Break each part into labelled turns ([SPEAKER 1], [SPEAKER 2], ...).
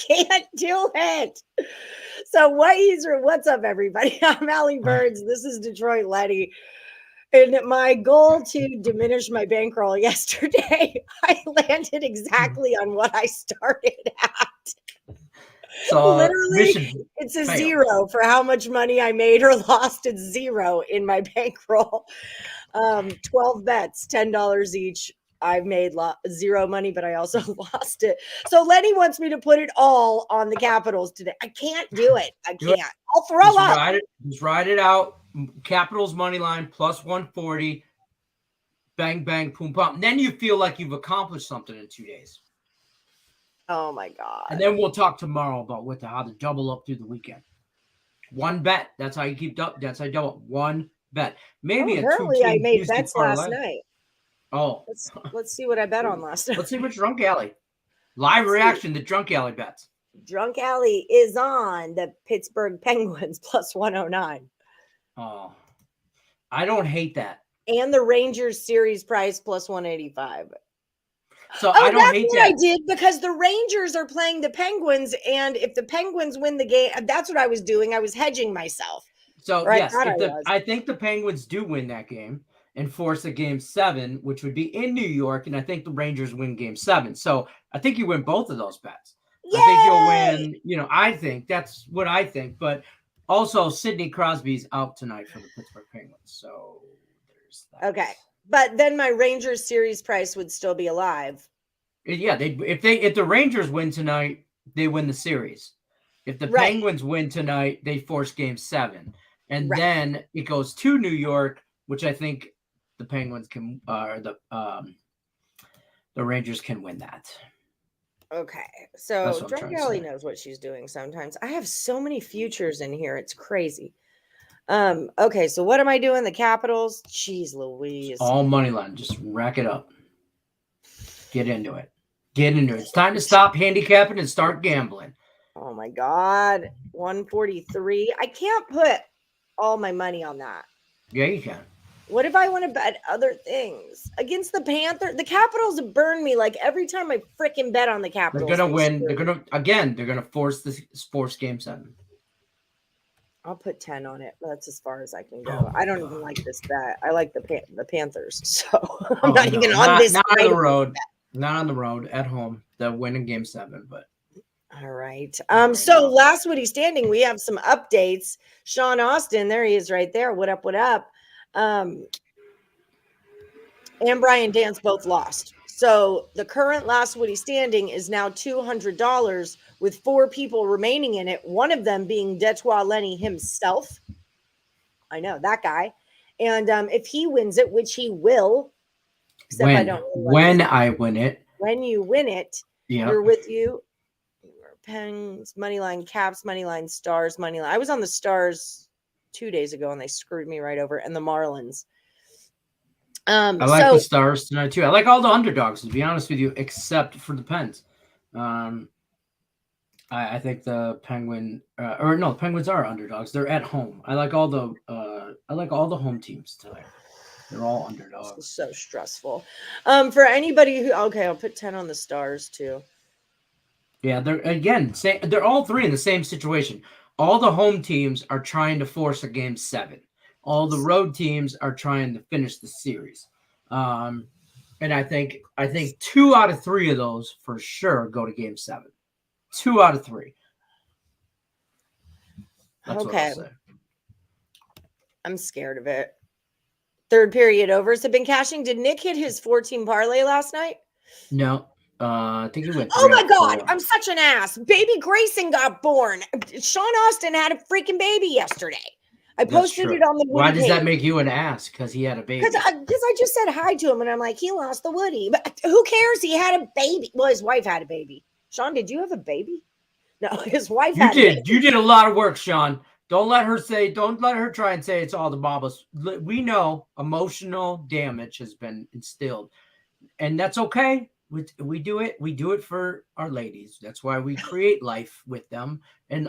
[SPEAKER 1] can't do it. So what's up, everybody? I'm Allie Burns. This is Detroit Lenny. And my goal to diminish my bankroll yesterday, I landed exactly on what I started at.
[SPEAKER 2] So
[SPEAKER 1] literally, it's a zero for how much money I made or lost. It's zero in my bankroll. 12 bets, $10 each. I've made zero money, but I also lost it. So Lenny wants me to put it all on the Capitals today. I can't do it. I can't. I'll throw up.
[SPEAKER 2] Just ride it out. Capitals money line plus 140. Bang, bang, boom, pump. Then you feel like you've accomplished something in 2 days.
[SPEAKER 1] Oh my God.
[SPEAKER 2] And then we'll talk tomorrow about how to double up through the weekend. One bet. That's how you keep up. That's how you double. One bet. Maybe
[SPEAKER 1] apparently I made bets last night.
[SPEAKER 2] Oh.
[SPEAKER 1] Let's see what I bet on last night.
[SPEAKER 2] Let's see what Drunk Alley. Live reaction to Drunk Alley bets.
[SPEAKER 1] Drunk Alley is on the Pittsburgh Penguins plus 109.
[SPEAKER 2] Oh, I don't hate that.
[SPEAKER 1] And the Rangers series price plus 185.
[SPEAKER 2] So I don't hate that.
[SPEAKER 1] I did because the Rangers are playing the Penguins, and if the Penguins win the game, that's what I was doing. I was hedging myself.
[SPEAKER 2] So yes, I think the Penguins do win that game and force a game 7, which would be in New York, and I think the Rangers win game 7. So I think you win both of those bets.
[SPEAKER 1] Yay!
[SPEAKER 2] I think you'll win. I think that's what I think. But also, Sidney Crosby's out tonight for the Pittsburgh Penguins. So there's that.
[SPEAKER 1] Okay. But then my Rangers series price would still be alive.
[SPEAKER 2] Yeah, if the Rangers win tonight, they win the series. If the Penguins win tonight, they force game 7. And then it goes to New York, which I think the Penguins can the Rangers can win that.
[SPEAKER 1] Okay. So Drunk Alley knows what she's doing sometimes. I have so many futures in here. It's crazy. Okay, so what am I doing? The Capitals? Jeez Louise.
[SPEAKER 2] All money line. Just rack it up. Get into it. It's time to stop handicapping and start gambling.
[SPEAKER 1] Oh my God. 143. I can't put all my money on that.
[SPEAKER 2] Yeah, you can.
[SPEAKER 1] What if I want to bet other things against the Panthers? The Capitals burn me like every time I freaking bet on the Capitals.
[SPEAKER 2] They're gonna win. They're gonna force game 7.
[SPEAKER 1] I'll put 10 on it. That's as far as I can go. I don't even like this bet. I like the Panthers, so I'm not even on this.
[SPEAKER 2] Not on the road. Not on the road. At home, they'll win in game 7. But
[SPEAKER 1] all right. So last Woody standing, we have some updates. Sean Austin, there he is, right there. What up? What up? And Brian Dance both lost. So the current last Woody standing is now $200 with 4 people remaining in it. One of them being Detroit Lenny himself. I know that guy. And if he wins it, which he will, except
[SPEAKER 2] when,
[SPEAKER 1] I don't.
[SPEAKER 2] When I win it.
[SPEAKER 1] When you win it, you're with you. Pens, Moneyline, Caps, Moneyline, Stars, Moneyline. I was on the Stars 2 days ago and they screwed me right over. And the Marlins.
[SPEAKER 2] I like the Stars tonight too. I like all the underdogs, to be honest with you, except for the Pens. I think the Penguins are underdogs. They're at home. I like all the home teams tonight. They're all underdogs.
[SPEAKER 1] This is so stressful. For anybody who I'll put 10 on the Stars too.
[SPEAKER 2] Yeah, they're all 3 in the same situation. All the home teams are trying to force a game 7. All the road teams are trying to finish the series. And I think 2 out of 3 of those for sure go to game 7. 2 out of 3. That's
[SPEAKER 1] okay. I'm scared of it. Third period overs have been cashing. Did Nick hit his 14 parlay last night?
[SPEAKER 2] No. I think he went.
[SPEAKER 1] Oh my God, I'm such an ass. Baby Grayson got born. Sean Austin had a freaking baby yesterday. I posted it on the Woody
[SPEAKER 2] Why does
[SPEAKER 1] page.
[SPEAKER 2] That make you an ass? Because he had a baby.
[SPEAKER 1] Because I just said hi to him and I'm like, he lost the Woody. But who cares? He had a baby. Well, his wife had a baby. Sean, did you have a baby? No, his wife had a baby.
[SPEAKER 2] You did a lot of work, Sean. Don't let her try and say it's all the Babas. We know emotional damage has been instilled. And that's okay. We do it for our ladies. That's why we create life with them and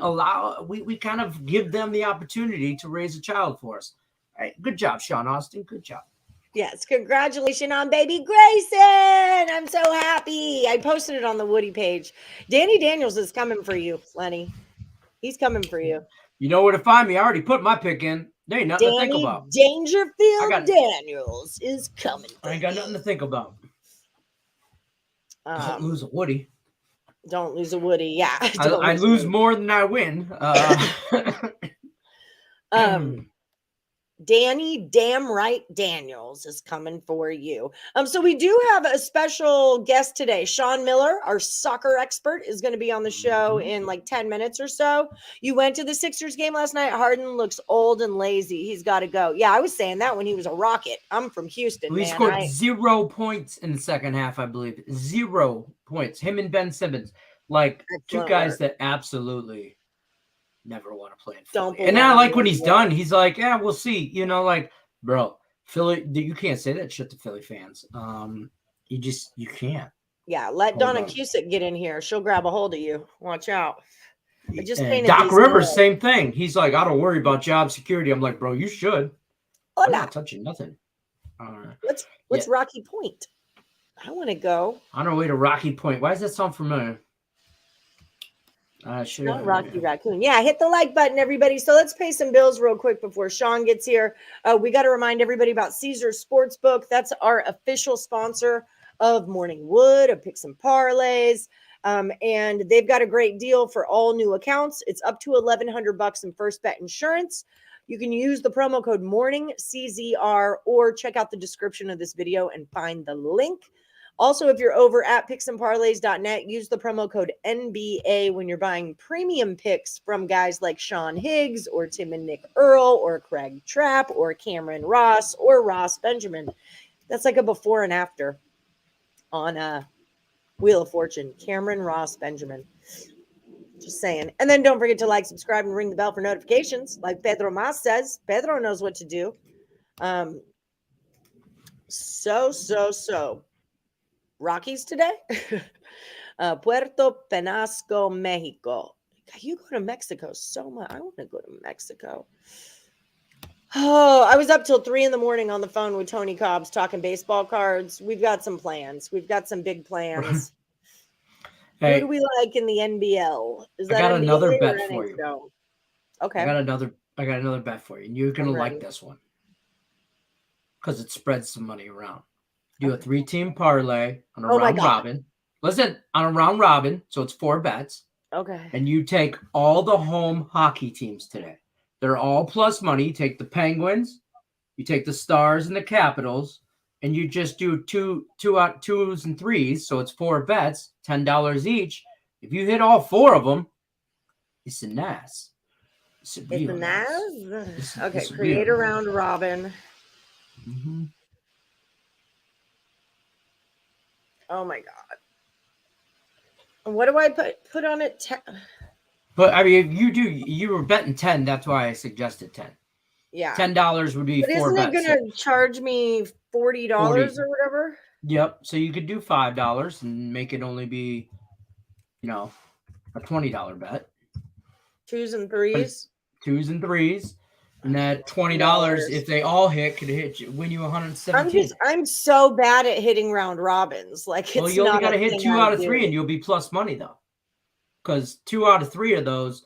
[SPEAKER 2] we kind of give them the opportunity to raise a child for us. All right, good job, Sean Austin. Good job.
[SPEAKER 1] Yes, congratulations on baby Grayson. I'm so happy. I posted it on the Woody page. Danny Daniels is coming for you, Lenny. He's coming for you.
[SPEAKER 2] You know where to find me. I already put my pick in. There ain't nothing to think
[SPEAKER 1] Danny
[SPEAKER 2] about.
[SPEAKER 1] Dangerfield Daniels is coming for you.
[SPEAKER 2] I ain't got nothing to think about. Don't lose a Woody.
[SPEAKER 1] Don't lose a Woody. Yeah.
[SPEAKER 2] I lose more than I win.
[SPEAKER 1] Danny Damn Right Daniels is coming for you. So we do have a special guest today. Sean Miller, our soccer expert, is going to be on the show in like 10 minutes or so. You went to the Sixers game last night. Harden looks old and lazy. He's got to go. Yeah, I was saying that when he was a Rocket. I'm from Houston,
[SPEAKER 2] He scored 0 points in the second half, I believe. 0 points. Him and Ben Simmons. Like two guys that absolutely never want to play in Philly. And then I like when he's done, he's like, yeah, we'll see. You know, like, bro, Philly, you can't say that shit to Philly fans. You can't.
[SPEAKER 1] Yeah, let Donna Cusick get in here. She'll grab a hold of you. Watch out. I just painted
[SPEAKER 2] Doc Rivers, same thing. He's like, I don't worry about job security. I'm like, bro, you should. I'm not touching nothing.
[SPEAKER 1] What's Rocky Point? I want to go.
[SPEAKER 2] On our way to Rocky Point. Why does that sound familiar?
[SPEAKER 1] Not Rocky Raccoon. Yeah, hit the like button, everybody. So let's pay some bills real quick before Sean gets here. We got to remind everybody about Caesars Sportsbook. That's our official sponsor of Morning Wood, of Picks and Parlays. And they've got a great deal for all new accounts. It's up to $1,100 in first bet insurance. You can use the promo code MORNINGCZR or check out the description of this video and find the link. Also, if you're over at picksandparlays.net, use the promo code NBA when you're buying premium picks from guys like Sean Higgs or Tim and Nick Earl or Craig Trapp or Cameron Ross or Ross Benjamin. That's like a before and after on Wheel of Fortune. Cameron Ross Benjamin. Just saying. And then don't forget to like, subscribe, and ring the bell for notifications. Like Pedro Mas says. Pedro knows what to do. So. Rockies today. Puerto Penasco, Mexico. You go to Mexico so much. I want to go to Mexico. Oh, I was up till 3 a.m. on the phone with Tony Cobbs talking baseball cards. We've got some plans. We've got some big plans. Hey, who do we like in the NBL? Is that
[SPEAKER 2] I got
[SPEAKER 1] NBA
[SPEAKER 2] another bet for you.
[SPEAKER 1] Okay.
[SPEAKER 2] I got another bet for you. And you're gonna like this one. Because it spreads some money around. Do a 3-team parlay on a round robin. Listen, on a round robin, so it's 4 bets.
[SPEAKER 1] Okay.
[SPEAKER 2] And you take all the home hockey teams today. They're all plus money. You take the Penguins, you take the Stars and the Capitals, and you just do twos and threes. So it's 4 bets, $10 each. If you hit all 4 of them, it's a NAS.
[SPEAKER 1] It's a NAS? Okay, create a round robin.
[SPEAKER 2] Mm-hmm.
[SPEAKER 1] Oh my God. What do I put on it?
[SPEAKER 2] But I mean, if you were betting 10, that's why I suggested 10.
[SPEAKER 1] Yeah.
[SPEAKER 2] $10 would be 4 bets.
[SPEAKER 1] Isn't it going to charge me $40 or whatever?
[SPEAKER 2] Yep. So you could do $5 and make it only be, a $20 bet.
[SPEAKER 1] 2s and 3s.
[SPEAKER 2] 2s and 3s. And that $20, if they all hit, could win you $117.
[SPEAKER 1] I'm so bad at hitting round robins. Like,
[SPEAKER 2] well, you only got to hit 2 out of 3, and you'll be plus money though, because 2 out of 3 of those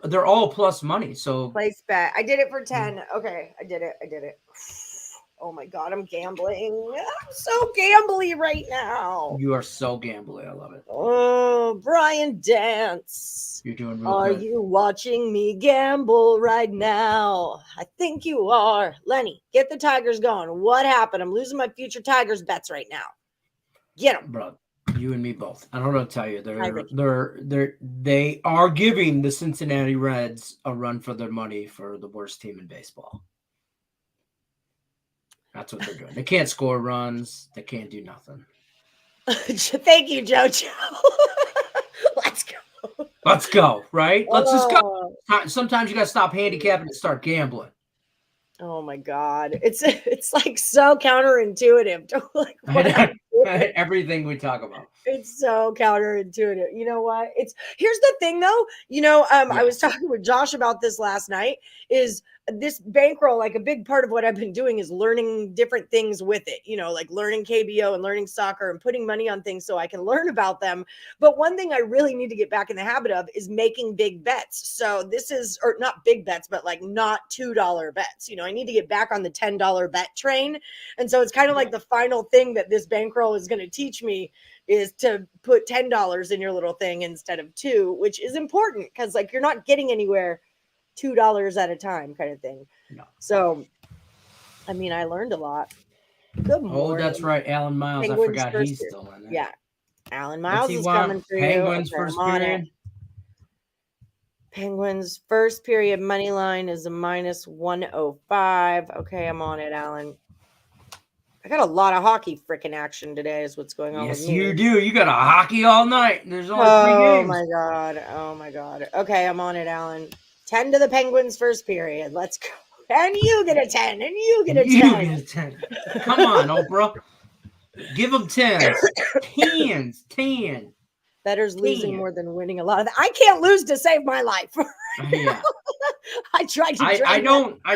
[SPEAKER 2] they're all plus money. So
[SPEAKER 1] place bet. I did it for 10. Okay, I did it. Oh my God, I'm gambling. I'm so gambly right now.
[SPEAKER 2] You are so gambly. I love it.
[SPEAKER 1] Oh, Brian Dance.
[SPEAKER 2] You're doing real
[SPEAKER 1] good. Are you watching me gamble right now? I think you are. Lenny, get the Tigers going. What happened? I'm losing my future Tigers bets right now. Get them.
[SPEAKER 2] Bro, you and me both. I don't know what to tell you. They are giving the Cincinnati Reds a run for their money for the worst team in baseball. That's what they're doing. They can't score runs. They can't do nothing.
[SPEAKER 1] Thank you, JoJo. Let's go.
[SPEAKER 2] Let's go, right? Let's just go. Sometimes you got to stop handicapping and start gambling.
[SPEAKER 1] Oh, my God. It's like so counterintuitive to like what I'm
[SPEAKER 2] everything we talk about.
[SPEAKER 1] It's so counterintuitive. You know what? Here's the thing though. I was talking with Josh about this last night. Is this bankroll, like a big part of what I've been doing is learning different things with it, like learning KBO and learning soccer and putting money on things so I can learn about them. But one thing I really need to get back in the habit of is making big bets. So or not big bets, but like not $2 bets. I need to get back on the $10 bet train. And so it's kind of like the final thing that this bankroll is going to teach me is to put $10 in your little thing instead of $2, which is important because like you're not getting anywhere $2 at a time kind of thing.
[SPEAKER 2] No.
[SPEAKER 1] So, I mean, I learned a lot. Good morning.
[SPEAKER 2] Oh, that's right. Alan Miles.
[SPEAKER 1] Penguins
[SPEAKER 2] I forgot he's still in there.
[SPEAKER 1] Yeah. Alan Miles is coming through.
[SPEAKER 2] Penguins first period.
[SPEAKER 1] Penguins first period money line is a -105. Okay, I'm on it, Alan. I got a lot of hockey freaking action today is what's going on with me.
[SPEAKER 2] Yes, you do. You got a hockey all night. There's only 3 games.
[SPEAKER 1] Oh, my God. Okay, I'm on it, Alan. 10 to the Penguins first period. Let's go. And you get a 10. And you get a 10.
[SPEAKER 2] You get a 10. Come on, Oprah. Give them 10s. 10s.
[SPEAKER 1] Bettors losing more than winning a lot of that. I can't lose to save my life.
[SPEAKER 2] Yeah.
[SPEAKER 1] I tried to.
[SPEAKER 2] I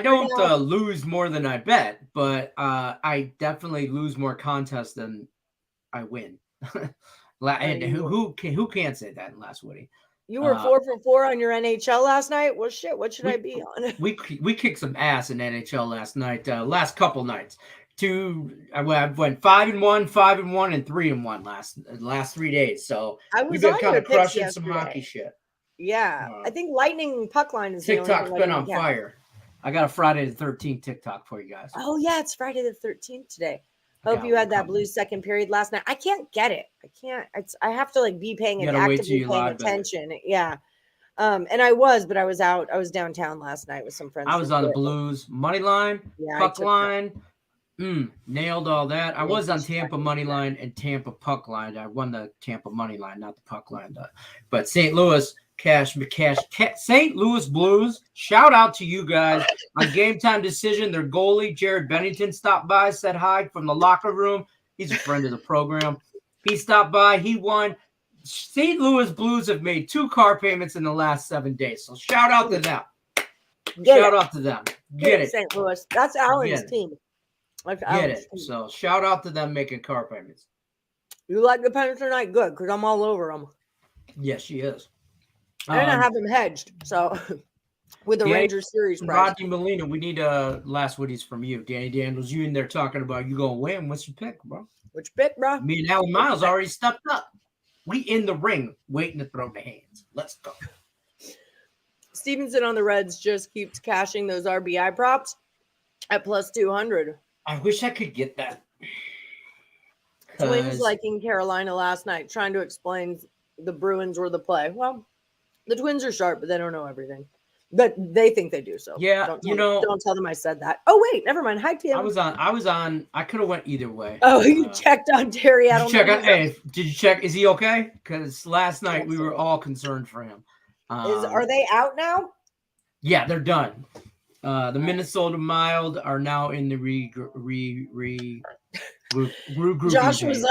[SPEAKER 2] don't lose more than I bet, but I definitely lose more contests than I win. And who can't say that in last Woody?
[SPEAKER 1] You were 4 for 4 on your NHL last night. Well, shit. What should I be on?
[SPEAKER 2] We kicked some ass in NHL last night. Last couple nights. I went 5-1, 5-1, and 3-1 last 3 days. So we've been kind of crushing some hockey shit.
[SPEAKER 1] Yeah, I think Lightning puck line is
[SPEAKER 2] TikTok's been on fire. I got a Friday the 13th TikTok for you guys.
[SPEAKER 1] Oh yeah, it's Friday the 13th today. Hope you had that Blues second period last night. I can't get it. I can't. I have to like be actively paying attention. Yeah. And I was out. I was downtown last night with some friends.
[SPEAKER 2] I was on the Blues money line, puck line. Nailed all that. I was on Tampa money line and Tampa puck line. I won the Tampa money line, not the puck line. But St. Louis St. Louis Blues. Shout out to you guys on Game Time Decision. Their goalie Jared Bennington stopped by, said hi from the locker room. He's a friend of the program. He stopped by. He won. St. Louis Blues have made 2 car payments in the last 7 days. So shout out to them. Shout out to them. Get it,
[SPEAKER 1] St. Louis. That's Alan's team.
[SPEAKER 2] Get it. So shout out to them making car payments.
[SPEAKER 1] You like the Penguins tonight? Good, because I'm all over them.
[SPEAKER 2] Yes, she is.
[SPEAKER 1] And I have them hedged. So with the Rangers series price.
[SPEAKER 2] Rodney Molina, we need last Woodies from you. Danny Daniels, you in there talking about you gonna win. What's your pick, bro?
[SPEAKER 1] Which pick, bro?
[SPEAKER 2] Me and Alan Miles already stepped up. We in the ring waiting to throw the hands. Let's go.
[SPEAKER 1] Stevenson on the Reds just keeps cashing those RBI props at +200.
[SPEAKER 2] I wish I could get that.
[SPEAKER 1] Twins liking Carolina last night, trying to explain the Bruins were the play. Well, the Twins are sharp, but they don't know everything. But they think they do. So
[SPEAKER 2] yeah,
[SPEAKER 1] don't tell them I said that. Oh wait, never mind. Hi, PM.
[SPEAKER 2] I was on. I could have went either way.
[SPEAKER 1] Oh, you checked on Terry.
[SPEAKER 2] Hey, did you check? Is he okay? Because last night we were all concerned for him.
[SPEAKER 1] Are they out now?
[SPEAKER 2] Yeah, they're done. The Minnesota Mild are now in the
[SPEAKER 1] Josh was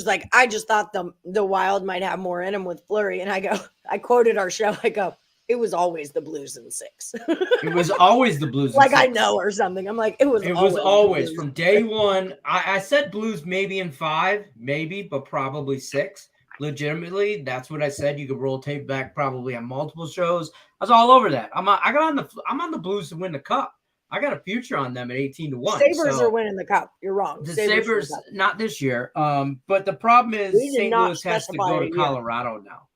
[SPEAKER 1] like, I just thought the Wild might have more in them with Fleury, and I quoted our show. I go, it was always the Blues in 6.
[SPEAKER 2] It was always the Blues.
[SPEAKER 1] Like I know or something. I'm like, it was always
[SPEAKER 2] from day one. I said Blues maybe in 5, maybe, but probably 6. Legitimately, that's what I said. You could roll tape back probably on multiple shows. I was all over that. I'm on the Blues to win the cup. I got a future on them at 18-1.
[SPEAKER 1] Sabres are winning the cup. You're wrong.
[SPEAKER 2] The Sabres not this year. But the problem is St. Louis has to go to Colorado now.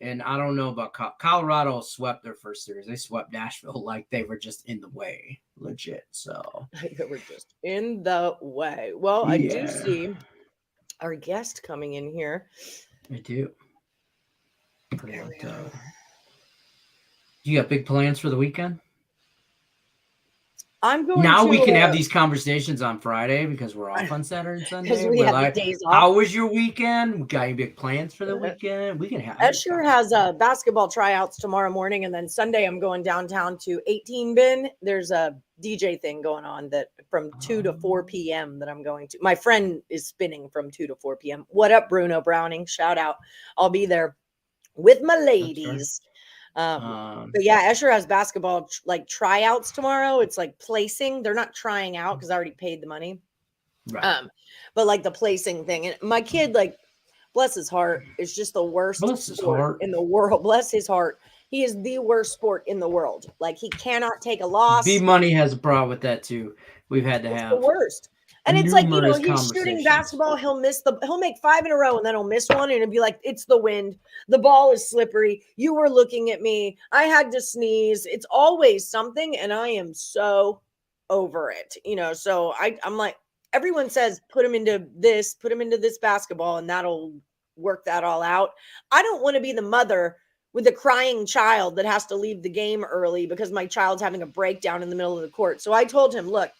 [SPEAKER 2] And I don't know about Colorado swept their first series. They swept Nashville like they were just in the way. Legit. So
[SPEAKER 1] they were just in the way. Well, I do see our guest coming in here.
[SPEAKER 2] I do. You got big plans for the weekend?
[SPEAKER 1] I'm going
[SPEAKER 2] Now
[SPEAKER 1] to
[SPEAKER 2] we can have these conversations on Friday because we're off on Saturday and
[SPEAKER 1] because
[SPEAKER 2] Sunday.
[SPEAKER 1] we
[SPEAKER 2] We're
[SPEAKER 1] have the
[SPEAKER 2] like,
[SPEAKER 1] days off.
[SPEAKER 2] how was your weekend? We got any big plans for the weekend? We can have
[SPEAKER 1] Escher has basketball tryouts tomorrow morning, and then Sunday I'm going downtown to 18 Bin. There's a DJ thing going on that from 2 to 4 p.m. that I'm going to. My friend is spinning from 2 to 4 p.m. What up, Bruno Browning? Shout out. I'll be there with my ladies. But yeah, Escher has basketball like tryouts tomorrow. It's like placing. They're not trying out because I already paid the money.
[SPEAKER 2] Right.
[SPEAKER 1] But like the placing thing. And my kid, like, bless his heart, is just the worst sport in the world. Bless his heart. He is the worst sport in the world. Like, he cannot take a loss.
[SPEAKER 2] B Money has a problem with that too. We've had to have
[SPEAKER 1] the worst. And it's like, he's shooting basketball. He'll make 5 in a row and then he'll miss one. And it'll be like, it's the wind. The ball is slippery. You were looking at me. I had to sneeze. It's always something. And I am so over it, so I'm like, everyone says, put him into this basketball and that'll work that all out. I don't want to be the mother with a crying child that has to leave the game early because my child's having a breakdown in the middle of the court. So I told him, look,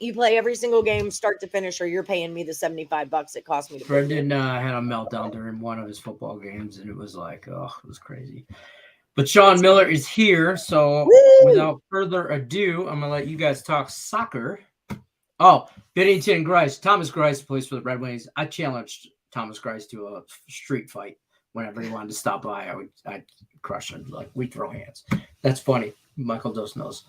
[SPEAKER 1] you play every single game, start to finish, or you're paying me the $75 it cost me to play.
[SPEAKER 2] Brendan had a meltdown during one of his football games, and it was like, it was crazy. But Sean Miller is here, so without further ado, I'm going to let you guys talk soccer. Oh, Bennington Grice. Thomas Grice plays for the Red Wings. I challenged Thomas Grice to a street fight whenever he wanted to stop by. I'd crush him. Like, we throw hands. That's funny. Michael Dos knows.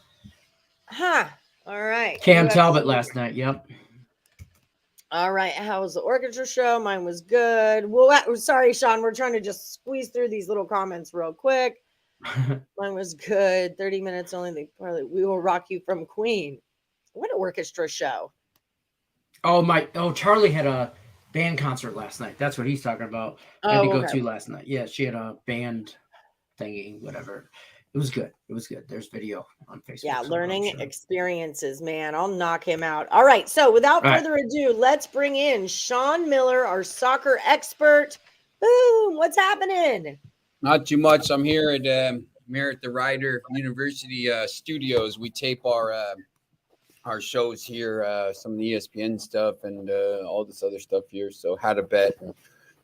[SPEAKER 1] Huh. All right.
[SPEAKER 2] Cam Talbot last night. Yep.
[SPEAKER 1] All right. How was the orchestra show? Mine was good. Well, sorry, Sean. We're trying to just squeeze through these little comments real quick. Mine was good. 30 minutes only. We will rock you from Queen. What orchestra show?
[SPEAKER 2] Charlie had a band concert last night. That's what he's talking about. I had to go to last night. Yeah, she had a band thingy, whatever. It was good. There's video on Facebook.
[SPEAKER 1] Yeah, learning experiences, man. I'll knock him out. All right. So without further ado, let's bring in Sean Miller, our soccer expert. Boom. What's happening?
[SPEAKER 3] Not too much. I'm here at the Rider University studios. We tape our shows here, some of the ESPN stuff and all this other stuff here. So how to bet and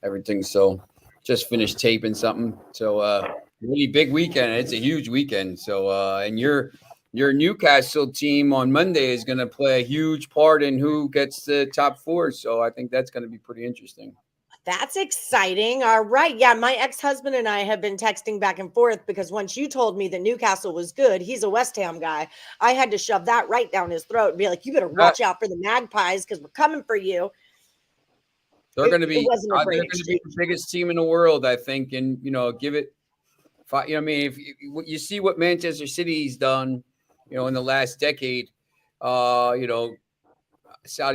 [SPEAKER 3] everything. So just finished taping something. So really big weekend. It's a huge weekend. So and your Newcastle team on Monday is going to play a huge part in who gets the top 4. So I think that's going to be pretty interesting.
[SPEAKER 1] That's exciting. All right. Yeah, my ex-husband and I have been texting back and forth because once you told me that Newcastle was good, he's a West Ham guy. I had to shove that right down his throat and be like, you better watch out for the Magpies because we're coming for you.
[SPEAKER 3] They're going to be the biggest team in the world, I think. And, give it, if you see what Manchester City's done, in the last decade, Saudi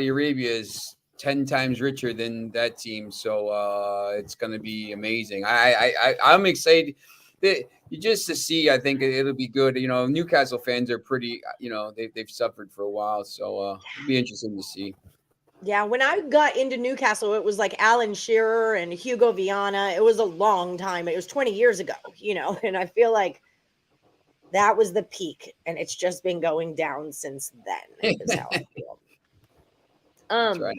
[SPEAKER 3] Arabia is 10 times richer than that team. So it's going to be amazing. I'm excited just to see. I think it'll be good. Newcastle fans are pretty, they've suffered for a while. So it'll be interesting to see.
[SPEAKER 1] Yeah, when I got into Newcastle, it was like Alan Shearer and Hugo Viana. It was a long time. It was 20 years ago, and I feel like that was the peak, and it's just been going down since then, is how I feel.
[SPEAKER 3] That's right.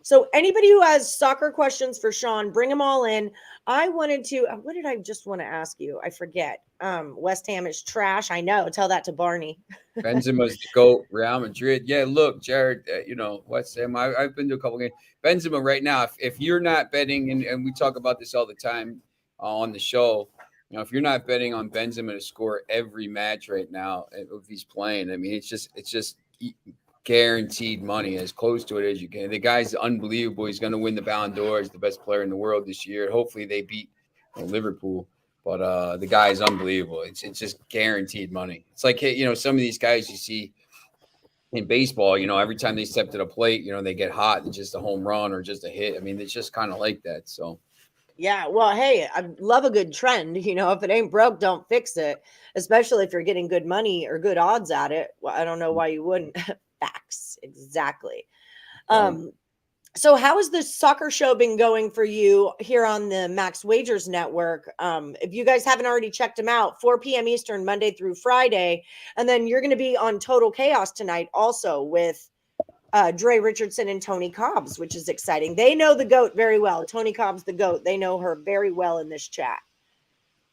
[SPEAKER 1] So anybody who has soccer questions for Sean, bring them all in. I wanted to, what did I just want to ask you? I forget. West Ham is trash. I know. Tell that to Barney.
[SPEAKER 3] Benzema's the GOAT, Real Madrid. Yeah, look, Jared, West Ham, I've been to a couple games. Benzema right now, if you're not betting, and we talk about this all the time on the show, if you're not betting on Benzema to score every match right now, if he's playing, I mean, it's just guaranteed money, as close to it as you can. The guy's unbelievable. He's going to win the Ballon d'Or. He's the best player in the world this year. Hopefully they beat Liverpool, but the guy is unbelievable. It's just guaranteed money. It's like, some of these guys you see in baseball, every time they step to the plate, they get hot and just a home run or just a hit. I mean, it's just kind of like that. So
[SPEAKER 1] yeah, well, hey, I love a good trend. If it ain't broke, don't fix it, especially if you're getting good money or good odds at it. Well, I don't know why you wouldn't. Facts. Exactly. So how has this soccer show been going for you here on the Max Wagers Network? If you guys haven't already checked them out, 4 p.m. Eastern, Monday through Friday. And then you're going to be on Total Chaos tonight also with Dre Richardson and Tony Cobbs, which is exciting. They know the GOAT very well. Tony Cobbs, the GOAT. They know her very well in this chat.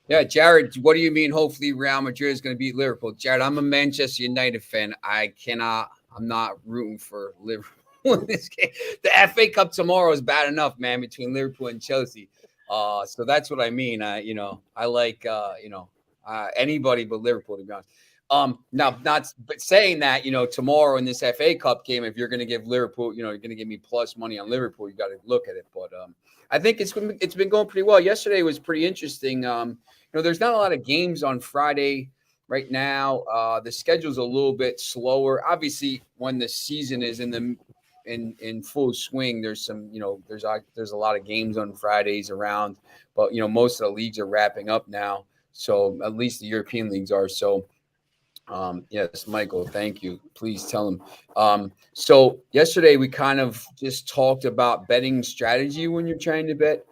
[SPEAKER 3] Yeah, Jared, what do you mean? Hopefully Real Madrid is going to beat Liverpool. Jared, I'm a Manchester United fan. I'm not rooting for Liverpool in this game. The FA Cup tomorrow is bad enough, man, between Liverpool and Chelsea. So that's what I mean. I like, anybody but Liverpool, to be honest. Now, but saying that, tomorrow in this FA Cup game, if you're going to give Liverpool, you're going to give me plus money on Liverpool, you got to look at it. But I think it's been going pretty well. Yesterday was pretty interesting. There's not a lot of games on Friday right now. The schedule's a little bit slower. Obviously, when the season is in full swing, there's some, there's a lot of games on Fridays around, but most of the leagues are wrapping up now. So at least the European leagues are. So yes, Michael, thank you. Please tell him. So yesterday we kind of just talked about betting strategy when you're trying to bet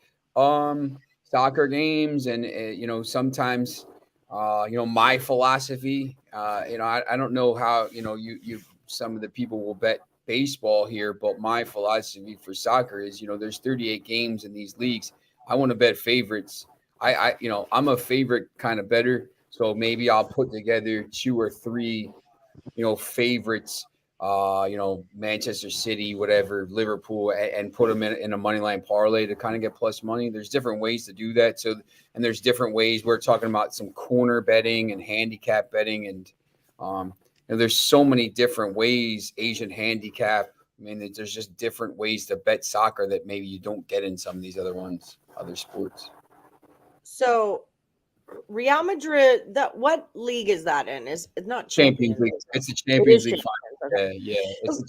[SPEAKER 3] soccer games, and sometimes my philosophy. I don't know how you some of the people will bet baseball here, but my philosophy for soccer is there's 38 games in these leagues. I want to bet favorites. I'm a favorite kind of bettor. So maybe I'll put together 2 or 3, favorites, Manchester City, whatever, Liverpool, and put them in a money line parlay to kind of get plus money. There's different ways to do that. So, and there's different ways. We're talking about some corner betting and handicap betting. And there's so many different ways, Asian handicap. I mean, there's just different ways to bet soccer that maybe you don't get in some of these other sports.
[SPEAKER 1] So Real Madrid, what league is that in? It's not
[SPEAKER 3] Champions League. It's the Champions League final.
[SPEAKER 1] Okay.
[SPEAKER 3] Yeah.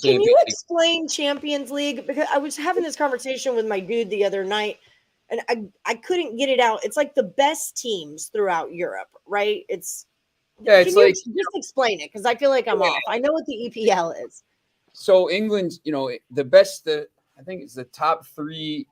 [SPEAKER 1] Can you explain Champions League? Because I was having this conversation with my dude the other night, and I couldn't get it out. It's like the best teams throughout Europe, right? Just explain it, because I feel like I'm off. I know what the EPL is.
[SPEAKER 3] So England, the best. I think it's the top 3.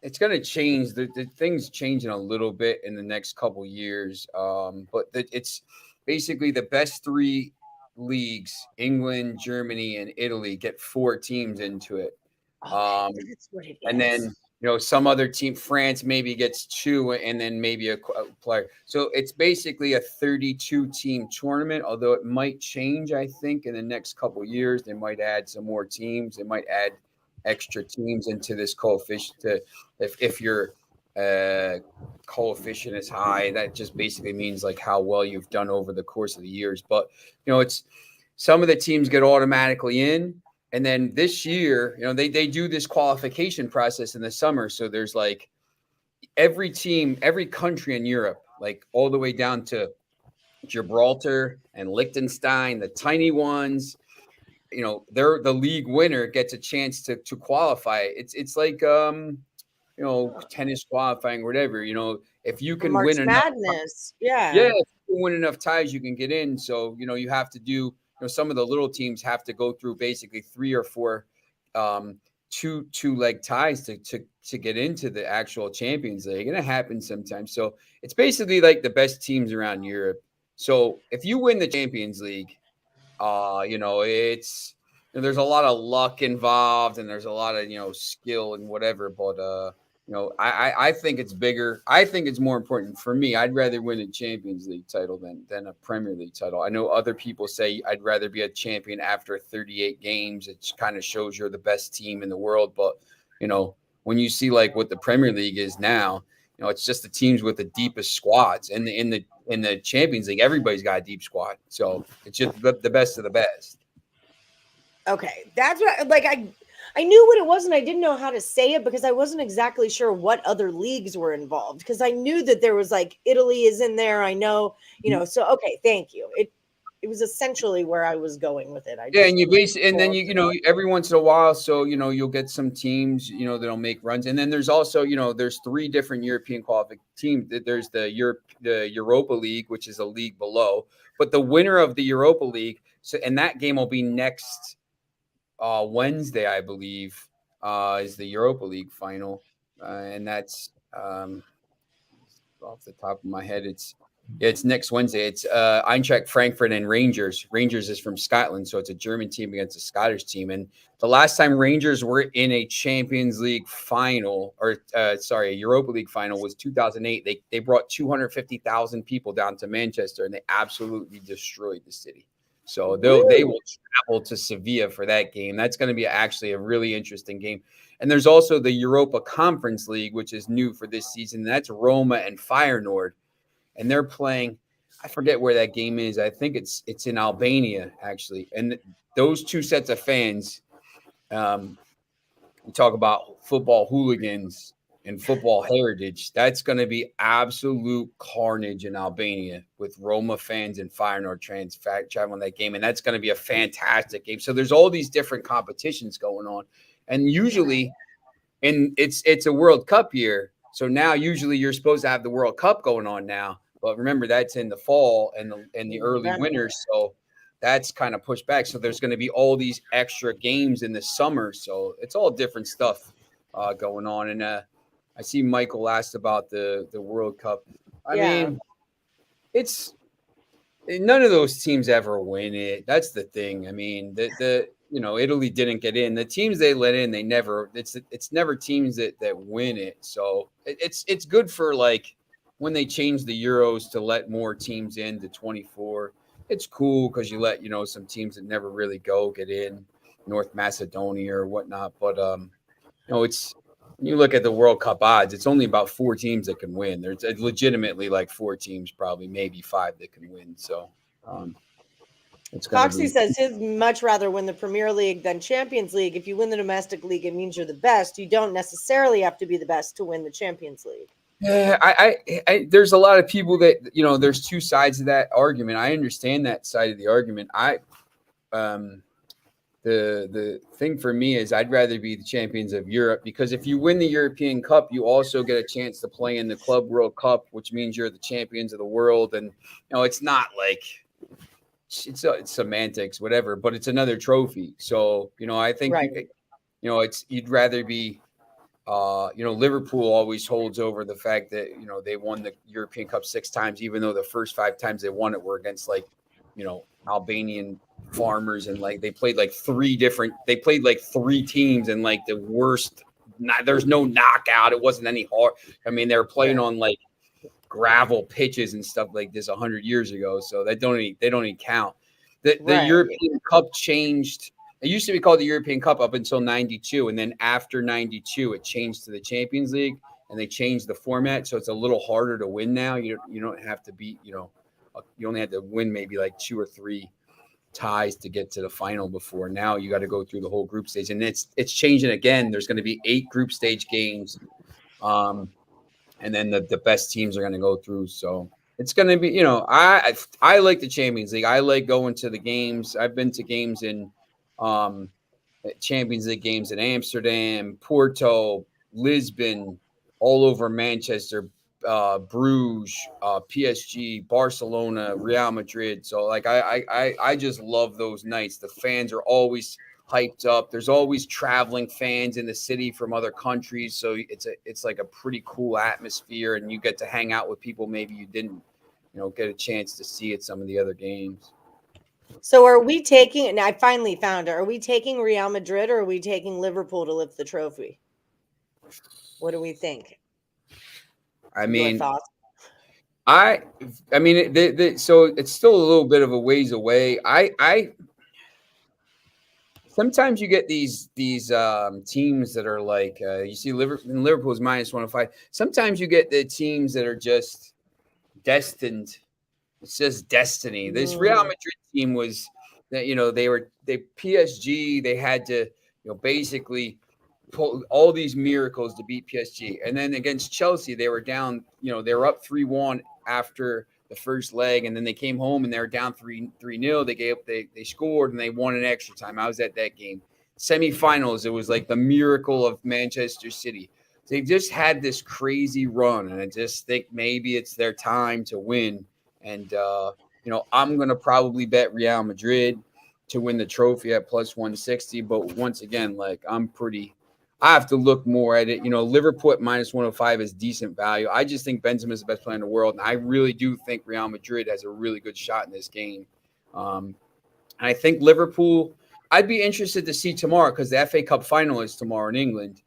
[SPEAKER 3] It's going to change. The thing's changing a little bit in the next couple years. But it's basically the best 3 leagues, England, Germany, and Italy, get 4 teams into it.
[SPEAKER 1] That's what it is.
[SPEAKER 3] And then, some other team, France maybe gets 2, and then maybe a player. So it's basically a 32-team tournament, although it might change, I think, in the next couple years. They might add some more teams. They might add extra teams into this coefficient. If your coefficient is high, that just basically means like how well you've done over the course of the years. But it's some of the teams get automatically in, and then this year, they do this qualification process in the summer. So there's like every team, every country in Europe, like all the way down to Gibraltar and Liechtenstein, the tiny ones. They're the league winner gets a chance to qualify. It's like tennis qualifying or whatever. If you can win enough
[SPEAKER 1] Madness,
[SPEAKER 3] if you can win enough ties, you can get in. So you have to do. Some of the little teams have to go through basically 3 or 4 two-leg ties to get into the actual Champions League, and it happens sometimes. So it's basically like the best teams around Europe. So if you win the Champions League, it's there's a lot of luck involved, and there's a lot of skill and whatever. But I think it's bigger. I think it's more important for me. I'd rather win a Champions League title than a Premier League title. I know other people say I'd rather be a champion after 38 games. It kind of shows you're the best team in the world. But when you see like what the Premier League is now, it's just the teams with the deepest squads. And in the Champions League, everybody's got a deep squad. So it's just the best of the best.
[SPEAKER 1] Okay, that's what I knew what it was, and I didn't know how to say it because I wasn't exactly sure what other leagues were involved, because I knew that there was like Italy is in there. I know, so okay, thank you. It was essentially where I was going with it.
[SPEAKER 3] Then every once in a while, so you'll get some teams that'll make runs, and then there's also there's 3 different European qualifying teams. There's the Europa League, which is a league below, but the winner of the Europa League, and that game will be next Wednesday, I believe. is the Europa League final, and that's off the top of my head. It's next Wednesday. It's Eintracht Frankfurt and Rangers. Rangers is from Scotland, so it's a German team against a Scottish team. And the last time Rangers were in a Champions League final, or a Europa League final, was 2008. They brought 250,000 people down to Manchester, and they absolutely destroyed the city. So they will travel to Sevilla for that game. That's going to be actually a really interesting game. And there's also the Europa Conference League, which is new for this season. That's Roma and Feyenoord. And they're playing, I forget where that game is. I think it's in Albania, actually. And those two sets of fans, we talk about football hooligans and football heritage. That's going to be absolute carnage in Albania with Roma fans and Feyenoord fans traveling that game. And that's going to be a fantastic game. So there's all these different competitions going on. And usually, and it's a World Cup year. So now usually you're supposed to have the World Cup going on now. But remember, that's in the fall and the early winter. So that's kind of pushed back. So there's going to be all these extra games in the summer. So it's all different stuff going on. And I see Michael asked about the World Cup. I mean, it's none of those teams ever win it. That's the thing. I mean, Italy didn't get in. The teams they let in, they never. It's never teams that win it. So it's good for like when they change the Euros to let more teams in to 24. It's cool because you let some teams that never really get in, North Macedonia or whatnot. But it's when you look at the World Cup odds, it's only about 4 teams that can win. There's legitimately like 4 teams, probably maybe 5 that can win. So.
[SPEAKER 1] Coxie says he'd much rather win the Premier League than Champions League. If you win the domestic league, it means you're the best. You don't necessarily have to be the best to win the Champions League.
[SPEAKER 3] Yeah, I there's a lot of people that there's 2 sides of that argument. I understand that side of the argument. The thing for me is I'd rather be the champions of Europe, because if you win the European Cup, you also get a chance to play in the Club World Cup, which means you're the champions of the world. And it's not like it's semantics, whatever, but it's another trophy. So I think you'd rather be. Liverpool always holds over the fact that they won the European Cup 6 times, even though the first 5 times they won it were against Albanian farmers, and they played like 3 teams and like the worst. There's no knockout. It wasn't any hard. I mean, they were playing on like gravel pitches and stuff like this 100 years ago, so they don't even count. The European Cup changed. It used to be called the European Cup up until 92, and then after 92, it changed to the Champions League, and they changed the format, so it's a little harder to win now. You don't have to beat, you only had to win maybe like 2 or 3 ties to get to the final before. Now you got to go through the whole group stage, and it's changing again. There's going to be 8 group stage games, and then the best teams are going to go through. So it's going to be, I like the Champions League. I like going to the games. I've been to games in Champions League games in Amsterdam, Porto, Lisbon, all over Manchester, Bruges, PSG, Barcelona, Real Madrid. So I just love those nights. The fans are always hyped up. There's always traveling fans in the city from other countries. So it's like a pretty cool atmosphere, and you get to hang out with people maybe you didn't, get a chance to see at some of the other games.
[SPEAKER 1] So are we taking, and I finally found it, are we taking Real Madrid or are we taking Liverpool to lift the trophy? What do we think?
[SPEAKER 3] I mean, so it's still a little bit of a ways away. I sometimes you get these teams that are like, you see Liverpool's -105. Sometimes you get the teams that are just destined. It's just destiny. This Real Madrid team was that, they PSG, they had to, basically pull all these miracles to beat PSG. And then against Chelsea, they were down, they were up 3-1 after the first leg, and then they came home and they were down 3-0. They scored and they won in extra time. I was at that game. Semifinals, it was like the miracle of Manchester City. They've just had this crazy run, and I just think maybe it's their time to win. And, I'm going to probably bet Real Madrid to win the trophy at +160. But once again, I'm pretty I have to look more at it. Liverpool at -105 is decent value. I just think Benzema is the best player in the world, and I really do think Real Madrid has a really good shot in this game. And I think Liverpool, I'd be interested to see tomorrow because the FA Cup final is tomorrow in England.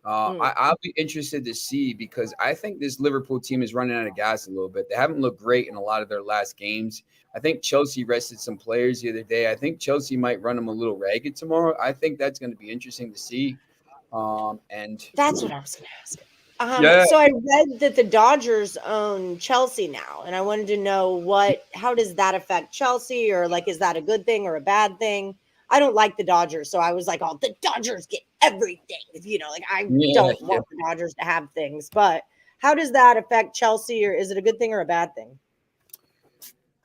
[SPEAKER 3] I'll be interested to see because I think this Liverpool team is running out of gas a little bit. They haven't looked great in a lot of their last games. I think Chelsea rested some players the other day. I think Chelsea might run them a little ragged tomorrow. I think that's going to be interesting to see. And
[SPEAKER 1] that's what I was going to ask.
[SPEAKER 3] Yeah.
[SPEAKER 1] So I read that the Dodgers own Chelsea now, and I wanted to know how does that affect Chelsea, or like, is that a good thing or a bad thing? I don't like the Dodgers, so I was like, oh, the Dodgers get everything. Like I don't want the Dodgers to have things, but how does that affect Chelsea, or is it a good thing or a bad thing?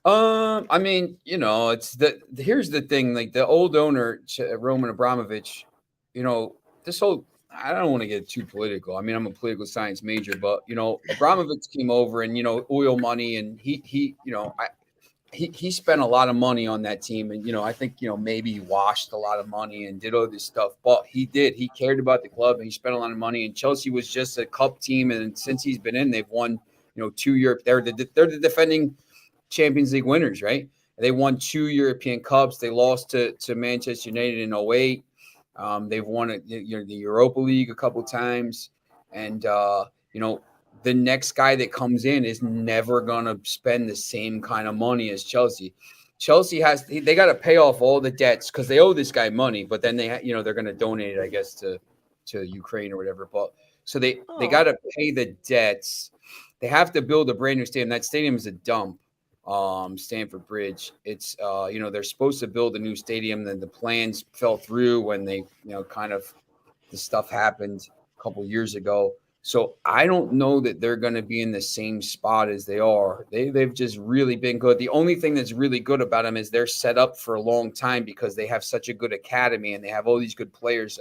[SPEAKER 3] I mean, here's the thing, like the old owner, Roman Abramovich, this whole, I don't want to get too political. I mean, I'm a political science major, but Abramovich came over and oil money, and he spent a lot of money on that team, and I think maybe he washed a lot of money and did all this stuff, but he cared about the club and he spent a lot of money. And Chelsea was just a cup team, and since he's been in, they've won 2 Europe. They're the defending Champions League winners, right? They won 2 European Cups. They lost to Manchester United in 2008. They've won the Europa League a couple times, and the next guy that comes in is never gonna spend the same kind of money as Chelsea. Chelsea they got to pay off all the debts because they owe this guy money, but then they're gonna donate it, I guess, to Ukraine or whatever. But so they got to pay the debts. They have to build a brand new stadium. That stadium is a dump. Stamford Bridge. It's they're supposed to build a new stadium, then the plans fell through when they kind of the stuff happened a couple years ago. So I don't know that they're going to be in the same spot as they are. They've just really been good. The only thing that's really good about them is they're set up for a long time because they have such a good academy and they have all these good players.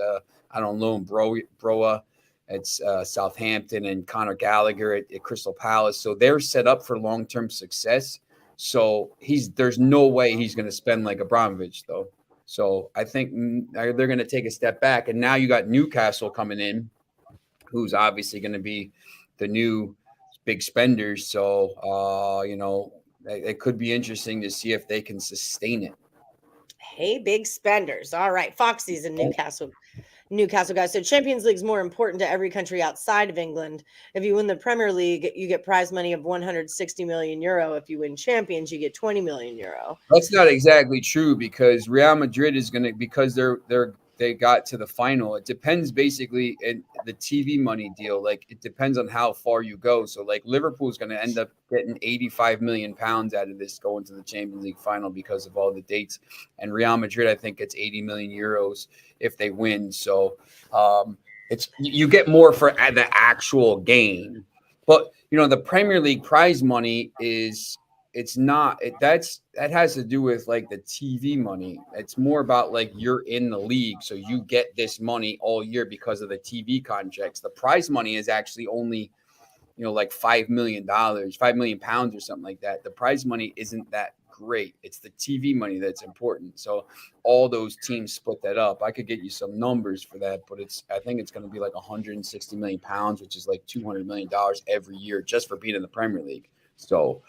[SPEAKER 3] I don't know, Broa at Southampton and Conor Gallagher at Crystal Palace. So they're set up for long-term success. So there's no way he's going to spend like Abramovich, though. So I think they're going to take a step back. And now you got Newcastle coming in, who's obviously going to be the new big spenders. So, it could be interesting to see if they can sustain it.
[SPEAKER 1] Hey, big spenders. All right. Foxy's in Newcastle guys. So Champions League is more important to every country outside of England. If you win the Premier League, you get prize money of 160 million euro. If you win Champions, you get 20 million euro.
[SPEAKER 3] That's not exactly true because Real Madrid is going to, because they got to the final. It depends basically in the TV money deal. Like it depends on how far you go. So like Liverpool is going to end up getting 85 million pounds out of this going to the Champions League final because of all the dates. And Real Madrid, I think, gets 80 million euros if they win. So it's you get more for the actual game. But the Premier League prize money is. That has to do with like the TV money. It's more about like you're in the league, so you get this money all year because of the TV contracts. The prize money is actually only, like $5 million, 5 million pounds or something like that. The prize money isn't that great. It's the TV money that's important. So all those teams split that up. I could get you some numbers for that, but I think it's going to be like 160 million pounds, which is like $200 million every year just for being in the Premier League. So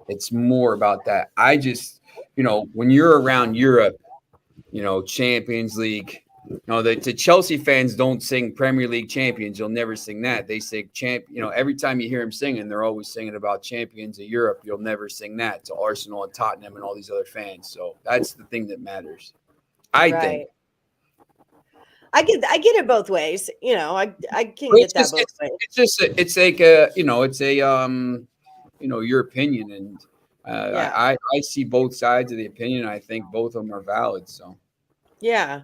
[SPEAKER 3] it's more about that. I just, when you're around Europe, Champions League, the Chelsea fans don't sing Premier League champions. You'll never sing that. They sing every time you hear them singing, they're always singing about champions of Europe. You'll never sing that to Arsenal and Tottenham and all these other fans. So that's the thing that matters. I think.
[SPEAKER 1] I get it both ways. I can get that both ways.
[SPEAKER 3] It's like your opinion, and I see both sides of the opinion. I think both of them are valid. So,
[SPEAKER 1] yeah.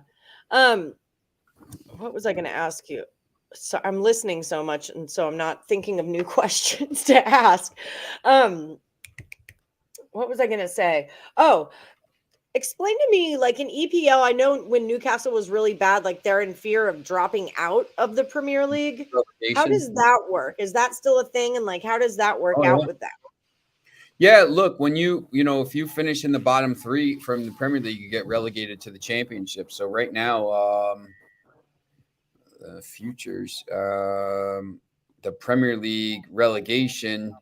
[SPEAKER 1] What was I going to ask you? So I'm listening so much, and so I'm not thinking of new questions to ask. What was I going to say? Oh, explain to me, like in EPL, I know when Newcastle was really bad, like they're in fear of dropping out of the Premier League. How does that work? Is that still a thing? And like, how does that work out with that?
[SPEAKER 3] Yeah, look, when if you finish in the bottom three from the Premier League, you get relegated to the Championship. So right now, futures. The Premier League relegation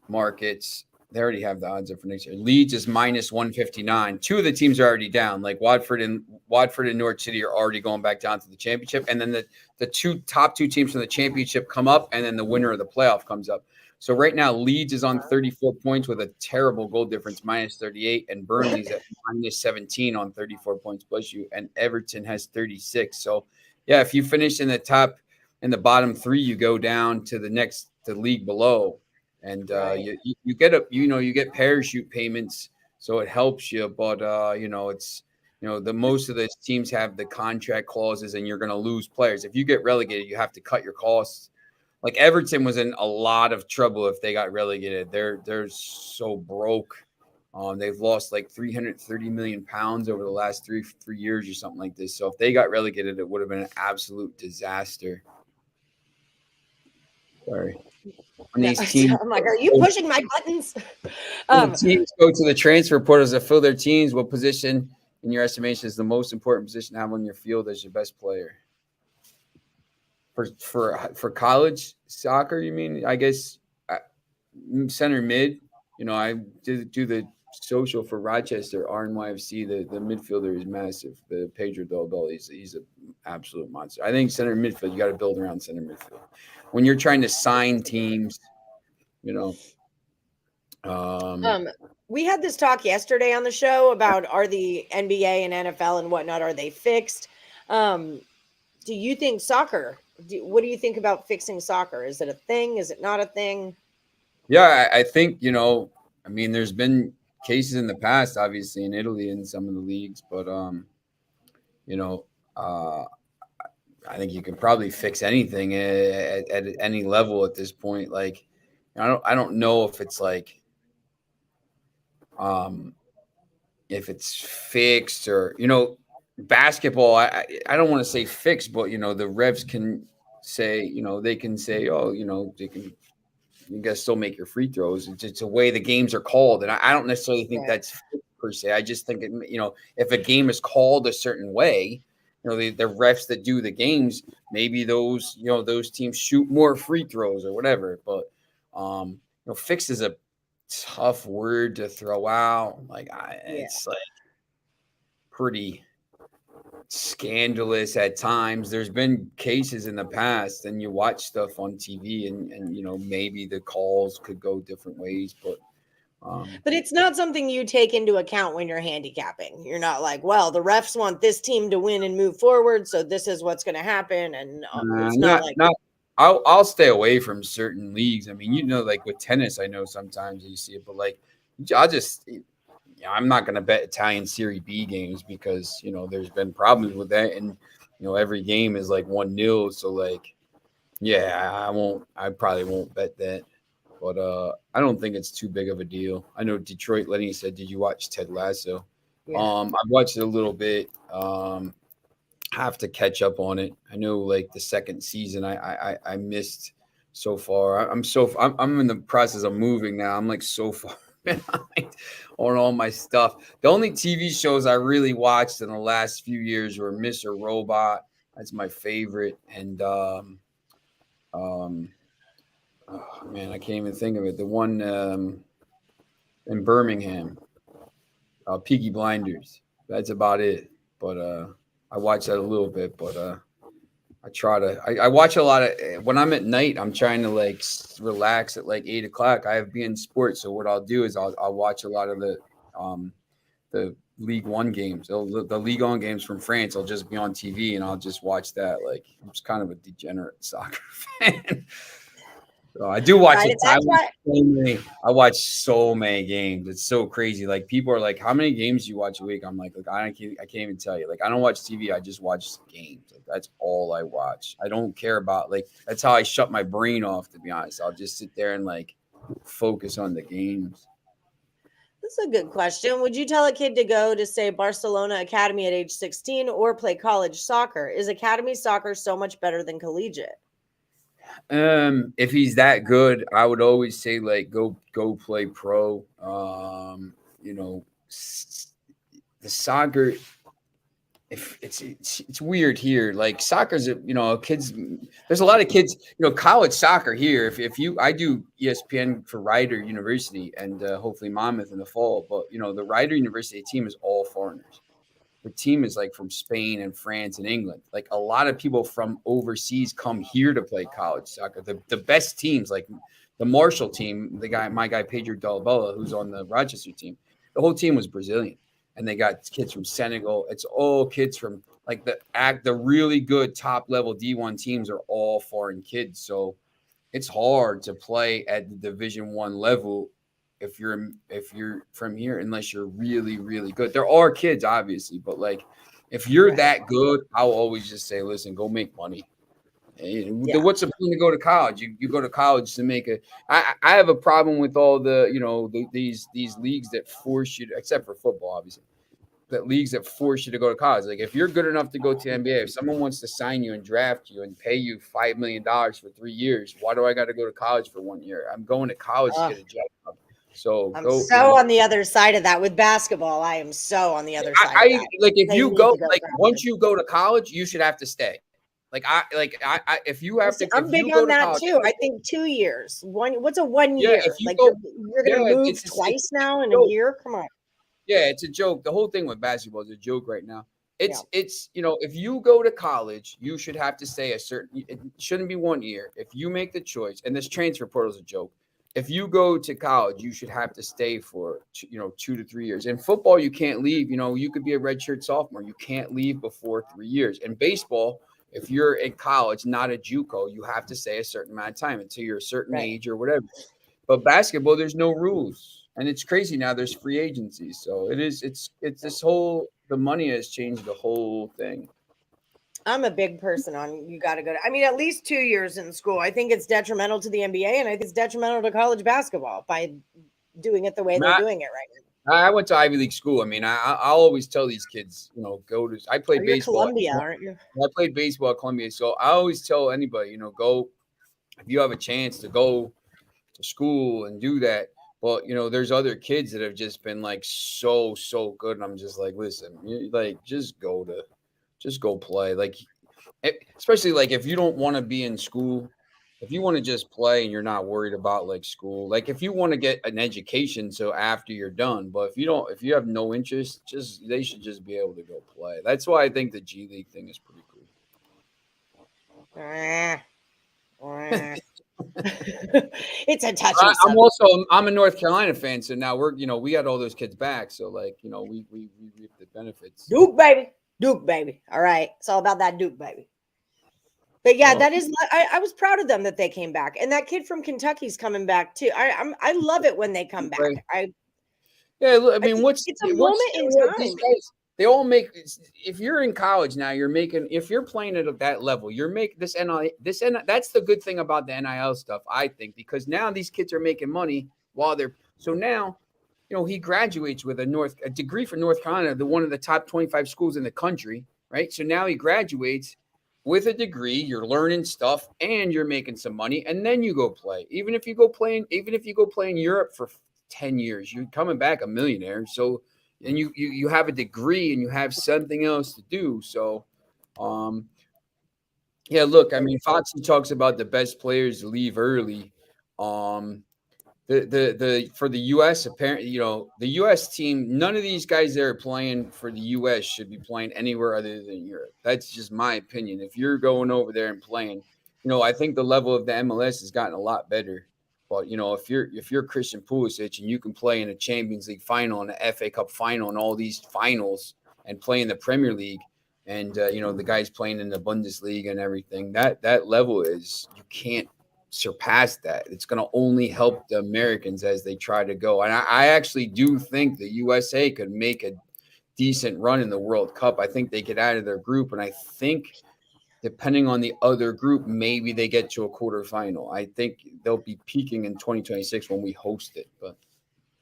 [SPEAKER 3] markets, they already have the odds up for next year. Leeds is minus 159. Two of the teams are already down. Like Watford and Norwich City are already going back down to the championship. And then the top two teams from the championship come up, and then the winner of the playoff comes up. So right now, Leeds is on 34 points with a terrible goal difference, minus 38, and Burnley's at minus 17 on 34 points plus you, and Everton has 36. So yeah, if you finish in the bottom three, you go down to the league below. And you get parachute payments, so it helps you. But it's the most of the teams have the contract clauses, and you're going to lose players if you get relegated. You have to cut your costs. Like Everton was in a lot of trouble if they got relegated. They're so broke. They've lost like 330 million pounds over the last three years or something like this. So if they got relegated, it would have been an absolute disaster. Sorry. Teams,
[SPEAKER 1] I'm like, are you pushing my buttons?
[SPEAKER 3] Teams go to the transfer portals to fill their teams. What position, in your estimation, is the most important position to have on your field as your best player? For college soccer, you mean? I guess center mid. I do the social for Rochester, RNYFC. The midfielder is massive. The Pedro Del he's an absolute monster. I think center midfield, you got to build around center midfield. When you're trying to sign teams, we
[SPEAKER 1] had this talk yesterday on the show about, are the NBA and NFL and whatnot, are they fixed? Do you think soccer, what do you think about fixing soccer? Is it a thing? Is it not a thing?
[SPEAKER 3] Yeah, I think, there's been cases in the past, obviously in Italy in some of the leagues, but I think you can probably fix anything at any level at this point. Like, I don't know if it's like, if it's fixed or, basketball. I don't want to say fixed, but the refs can say, they can say, you guys still make your free throws. It's the way the games are called, and I don't necessarily think that's fixed per se. I just think if a game is called a certain way. The refs that do the games, maybe those teams shoot more free throws or whatever. But fix is a tough word to throw out. It's like pretty scandalous at times. There's been cases in the past, and you watch stuff on TV, and maybe the calls could go different ways, but
[SPEAKER 1] it's not something you take into account when you're handicapping. You're not like, well, the refs want this team to win and move forward, so this is what's going to happen. And it's not like
[SPEAKER 3] I'll stay away from certain leagues. I mean, like with tennis, I know sometimes you see it, but like I'm not going to bet Italian Serie B games because there's been problems with that, and every game is like 1-0. So like, yeah, I probably won't bet that. But I don't think it's too big of a deal. I know Detroit, Lenny said, did you watch Ted Lasso? Yeah. I've watched it a little bit. Have to catch up on it. I know like the second season I missed so far. I'm in the process of moving now. I'm like so far behind on all my stuff. The only TV shows I really watched in the last few years were Mr. Robot. That's my favorite. And oh man, I can't even think of it. The one in Birmingham, Peaky Blinders. That's about it. But I watch that a little bit. But I watch a lot of when I'm at night. I'm trying to like relax at like 8 o'clock. I have beIN Sports, so what I'll do is I'll watch a lot of the League One games. The League One games from France. I'll just be on TV and I'll just watch that. Like I'm just kind of a degenerate soccer fan. So I do watch it. I watch so many games. It's so crazy. Like people are like, "How many games do you watch a week?" I'm like, I can't even tell you. Like I don't watch TV. I just watch games. Like, that's all I watch. I don't care about that's how I shut my brain off. To be honest, I'll just sit there and like focus on the games.
[SPEAKER 1] That's a good question. Would you tell a kid to go to say Barcelona Academy at age 16 or play college soccer? Is academy soccer so much better than collegiate?
[SPEAKER 3] If he's that good, I would always say like go play pro. The soccer, it's weird here. Like soccer's, kids. There's a lot of kids, college soccer here. I do ESPN for Rider University and hopefully Monmouth in the fall. But the Rider University team is all foreigners. The team is like from Spain and France and England. Like a lot of people from overseas come here to play college soccer. The best teams, like the Marshall team, my guy Pedro Dalbella, who's on the Rochester team, the whole team was Brazilian. And they got kids from Senegal. It's all kids from like the really good top level D1 teams are all foreign kids. So it's hard to play at the Division I level if you're from here, unless you're really, really good. There are kids, obviously, but like if you're that good, I'll always just say, listen, go make money. What's the point to go to college? You go to college to make I have a problem with all these leagues that force you to, except for football, obviously, that leagues that force you to go to college. Like if you're good enough to go to the NBA, if someone wants to sign you and draft you and pay you $5 million for 3 years, why do I got to go to college for 1 year? I'm going to college to get a job. So
[SPEAKER 1] I'm on the other side of that with basketball. I am so on the other side. Of that.
[SPEAKER 3] Like if you go once you go to college, you should have to stay. If you have to,
[SPEAKER 1] I'm big on that too. I think 2 years. What's a 1 year? You're going to move twice now in a year. Come on.
[SPEAKER 3] Yeah, it's a joke. The whole thing with basketball is a joke right now. It's if you go to college, you should have to stay it shouldn't be 1 year. If you make the choice, and this transfer portal is a joke. If you go to college, you should have to stay for 2 to 3 years. In football, you can't leave. You could be a redshirt sophomore. You can't leave before 3 years. In baseball, if you're in college, not a JUCO, you have to stay a certain amount of time until you're a certain age or whatever. But basketball, there's no rules. And it's crazy now. There's free agency. So it's this whole, the money has changed the whole thing.
[SPEAKER 1] I'm a big person on you got to go to, at least 2 years in school. I think it's detrimental to the NBA and I think it's detrimental to college basketball by doing it the way they're doing it right now.
[SPEAKER 3] I went to Ivy League school. I'll always tell these kids, I played baseball.
[SPEAKER 1] Columbia, aren't you?
[SPEAKER 3] I played baseball at Columbia. So I always tell anybody, go, if you have a chance to go to school and do that. But, there's other kids that have just been like so good. And I'm just like, listen, just go play. Like, especially like if you don't want to be in school, if you want to just play and you're not worried about like school, like if you want to get an education, so after you're done, but if you have no interest, they should just be able to go play. That's why I think the G League thing is pretty cool.
[SPEAKER 1] It's a touchy subject.
[SPEAKER 3] I'm a North Carolina fan, so now we got all those kids back, so like we reap the benefits.
[SPEAKER 1] Duke baby. All right, it's all about that Duke baby. But yeah, that is. I was proud of them that they came back, and that kid from Kentucky's coming back too. I love it when they come back.
[SPEAKER 3] It's
[SPEAKER 1] a moment in time.
[SPEAKER 3] These guys, they all make. If you're in college now, if you're playing at that level, you're making this NIL. That's the good thing about the NIL stuff, I think, because now these kids are making money while they're. So now, he graduates with a degree from North Carolina, one of the top 25 schools in the country, right? So now he graduates with a degree, you're learning stuff, and you're making some money, and then you go play. Even if you go play in Europe for 10 years, you're coming back a millionaire. So. And you have a degree and you have something else to do. So, look, Foxy talks about the best players leave early. For the U.S., apparently, the U.S. team, none of these guys that are playing for the U.S. should be playing anywhere other than Europe. That's just my opinion. If you're going over there and playing, I think the level of the MLS has gotten a lot better. But, if you're Christian Pulisic and you can play in a Champions League final and an FA Cup final and all these finals and play in the Premier League and, the guys playing in the Bundesliga and everything, that level is – you can't surpass that. It's going to only help the Americans as they try to go. And I actually do think the USA could make a decent run in the World Cup. I think they get out of their group, and I think – depending on the other group, maybe they get to a quarterfinal. I think they'll be peaking in 2026 when we host it. But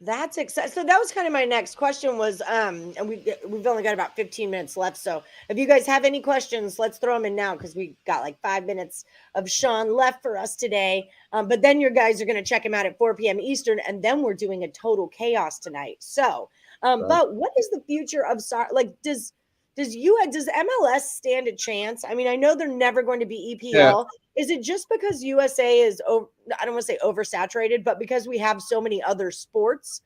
[SPEAKER 1] that's exciting. So that was kind of my next question was, and we've only got about 15 minutes left. So if you guys have any questions, let's throw them in now because we got like 5 minutes of Sean left for us today. But then your guys are going to check him out at 4 p.m. Eastern, and then we're doing a total chaos tonight. So, but what is the future of soccer? Like, does Does MLS stand a chance? I mean, I know they're never going to be EPL.
[SPEAKER 3] Yeah.
[SPEAKER 1] Is it just because USA is, I don't want to say oversaturated, but because we have so many other sports,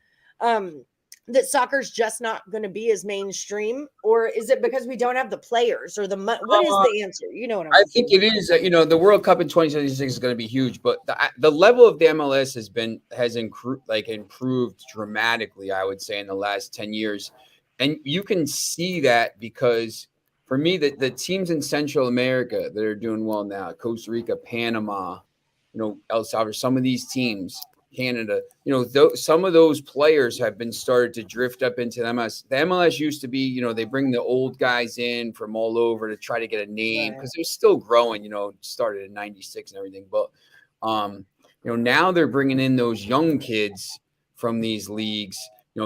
[SPEAKER 1] that soccer's just not going to be as mainstream? Or is it because we don't have the players or what is the answer? You know what I'm
[SPEAKER 3] I
[SPEAKER 1] saying?
[SPEAKER 3] think it is. The World Cup in 2026 is going to be huge, but the level of the MLS has improved dramatically, I would say, in the last 10 years. And you can see that because for me, the teams in Central America that are doing well now, Costa Rica, Panama, El Salvador, some of these teams, Canada, some of those players have been started to drift up into the MLS. The MLS used to be, they bring the old guys in from all over to try to get a name because it was still growing, started in 96 and everything. But, now they're bringing in those young kids from these leagues,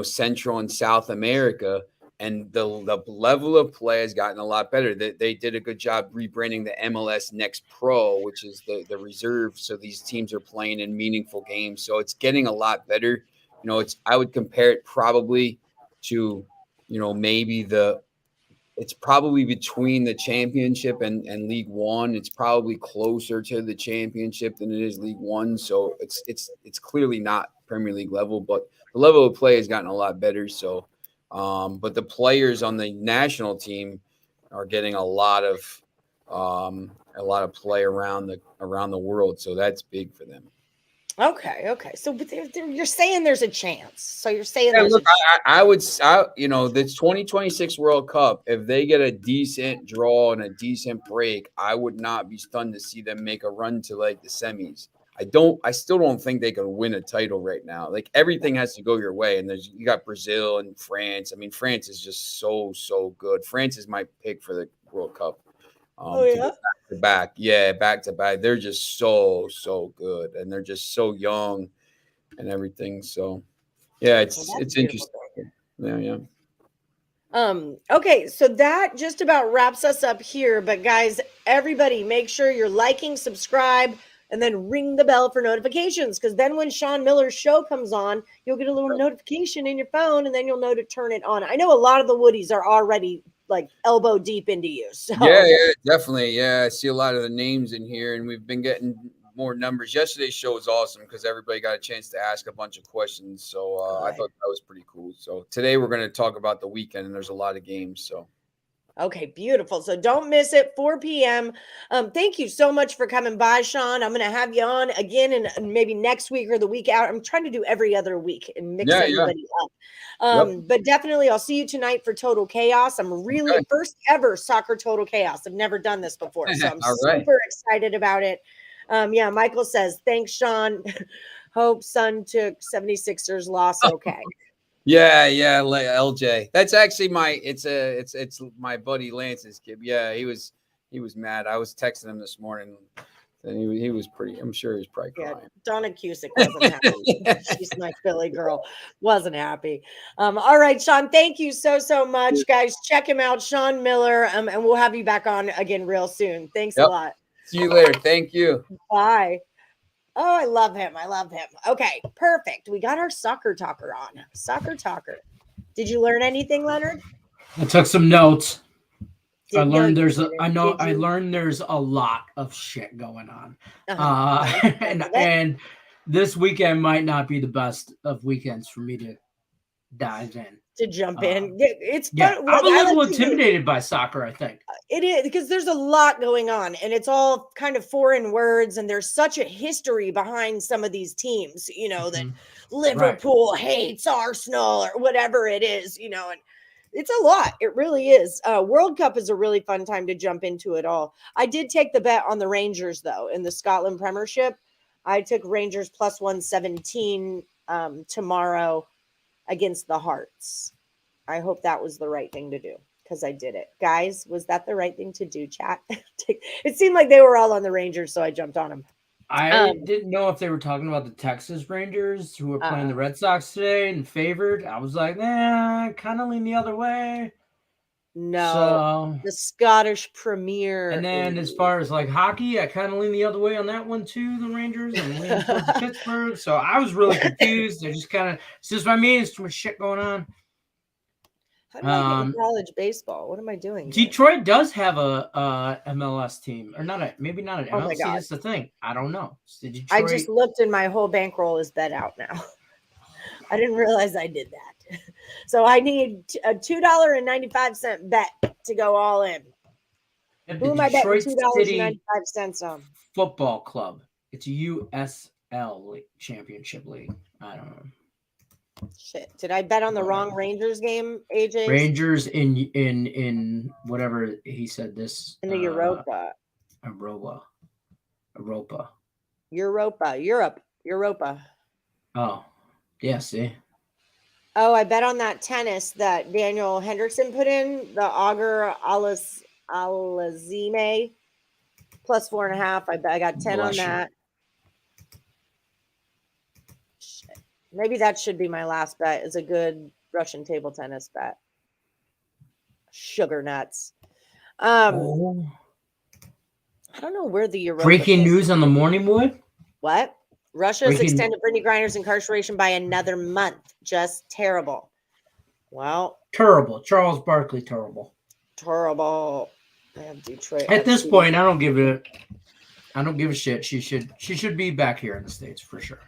[SPEAKER 3] Central and South America. And the level of play has gotten a lot better. They did a good job rebranding the MLS Next Pro, which is the reserve. So these teams are playing in meaningful games. So it's getting a lot better. I would compare it probably to, maybe it's probably between the championship and League One. It's probably closer to the championship than it is League One. So it's clearly not Premier League level, but the level of play has gotten a lot better. So. But the players on the national team are getting a lot of play around the world, so that's big for them.
[SPEAKER 1] Okay. So but you're saying there's a chance. So you're saying
[SPEAKER 3] I would this 2026 World Cup, if they get a decent draw and a decent break, I would not be stunned to see them make a run to like the semis. I still don't think they can win a title right now. Like everything has to go your way. And you got Brazil and France. I mean, France is just so good. France is my pick for the World Cup. Back to back. They're just so good. And they're just so young and everything. So yeah, it's interesting. Yeah.
[SPEAKER 1] Okay, so that just about wraps us up here. But guys, everybody make sure you're liking, subscribe, and then ring the bell for notifications, because then when Sean Miller's show comes on, you'll get a little notification in your phone, and then you'll know to turn it on. I know a lot of the Woodies are already like elbow deep into you. So
[SPEAKER 3] yeah, definitely. Yeah, I see a lot of the names in here, and we've been getting more numbers. Yesterday's show was awesome because everybody got a chance to ask a bunch of questions. So I thought that was pretty cool. So today we're going to talk about the weekend, and there's a lot of games. So.
[SPEAKER 1] Okay, beautiful. So don't miss it, 4 p.m. Thank you so much for coming by, Sean. I'm going to have you on again and maybe next week or the week out. I'm trying to do every other week and mix everybody up. But definitely I'll see you tonight for Total Chaos. I'm really first ever soccer Total Chaos. I've never done this before, so I'm super excited about it. Michael says, thanks, Sean. Hope Sun took 76ers loss. Okay.
[SPEAKER 3] Yeah, LJ. That's actually it's my buddy Lance's kid. Yeah, he was mad. I was texting him this morning, and he was pretty. I'm sure he was probably crying.
[SPEAKER 1] Yeah, Donna Cusick wasn't happy. She's my Philly girl. Wasn't happy. All right, Sean. Thank you so much, guys. Check him out, Sean Miller, and we'll have you back on again real soon. Thanks a lot.
[SPEAKER 3] See you later. Thank you.
[SPEAKER 1] Bye. Oh, I love him. Okay, perfect. We got our soccer talker on. Soccer talker. Did you learn anything, Leonard?
[SPEAKER 2] I took some notes. I learned there's a lot of shit going on. And this weekend might not be the best of weekends for me to dive in.
[SPEAKER 1] To jump in. It's fun.
[SPEAKER 2] Yeah, I'm a little intimidated by soccer, I think.
[SPEAKER 1] It is, because there's a lot going on and it's all kind of foreign words, and there's such a history behind some of these teams, that Liverpool hates Arsenal or whatever it is, and it's a lot. It really is. World Cup is a really fun time to jump into it all. I did take the bet on the Rangers, though, in the Scotland Premiership. I took Rangers plus 117 tomorrow against the Hearts. I hope that was the right thing to do, because I did it. Guys, was that the right thing to do, chat? It seemed like they were all on the Rangers, so I jumped on them.
[SPEAKER 2] I didn't know if they were talking about the Texas Rangers, who were playing the Red Sox today and favored. I was like, I kind of lean the other way.
[SPEAKER 1] No, the Scottish Premier.
[SPEAKER 2] And then as far as like hockey, I kind of lean the other way on that one too, the Rangers. I'm leaning towards Pittsburgh. So I was really confused. I just kind of, it's just what I mean. There's too much shit going on.
[SPEAKER 1] How do I get into college baseball? What am I doing here?
[SPEAKER 2] Detroit does have a MLS team, or maybe not an
[SPEAKER 1] Oh my
[SPEAKER 2] MLS.
[SPEAKER 1] God.
[SPEAKER 2] That's the thing. I don't know. Detroit...
[SPEAKER 1] I just looked and my whole bankroll is bet out now. I didn't realize I did that. So I need a $2.95 bet to go all in. Who am I betting $2.95 on?
[SPEAKER 2] Football Club. It's USL Championship League. I don't know.
[SPEAKER 1] Shit. Did I bet on the wrong Rangers game, AJ?
[SPEAKER 2] Rangers in whatever he said this.
[SPEAKER 1] In the Europa. Europa.
[SPEAKER 2] Oh. Yeah, see.
[SPEAKER 1] Oh, I bet on that tennis that Daniel Hendrickson put in, the Auger Alazime, plus 4.5. I got 10 on that. Shit. Maybe that should be my last bet. Is a good Russian table tennis bet. Sugar nuts. I don't know where the Europa
[SPEAKER 2] breaking news on the morning wood.
[SPEAKER 1] What? Russia has extended Brittany Griner's incarceration by another month. Just terrible. Well,
[SPEAKER 2] terrible. Charles Barkley, terrible.
[SPEAKER 1] Terrible. I have Detroit.
[SPEAKER 2] At this point, I don't give a shit. She should be back here in the States for sure.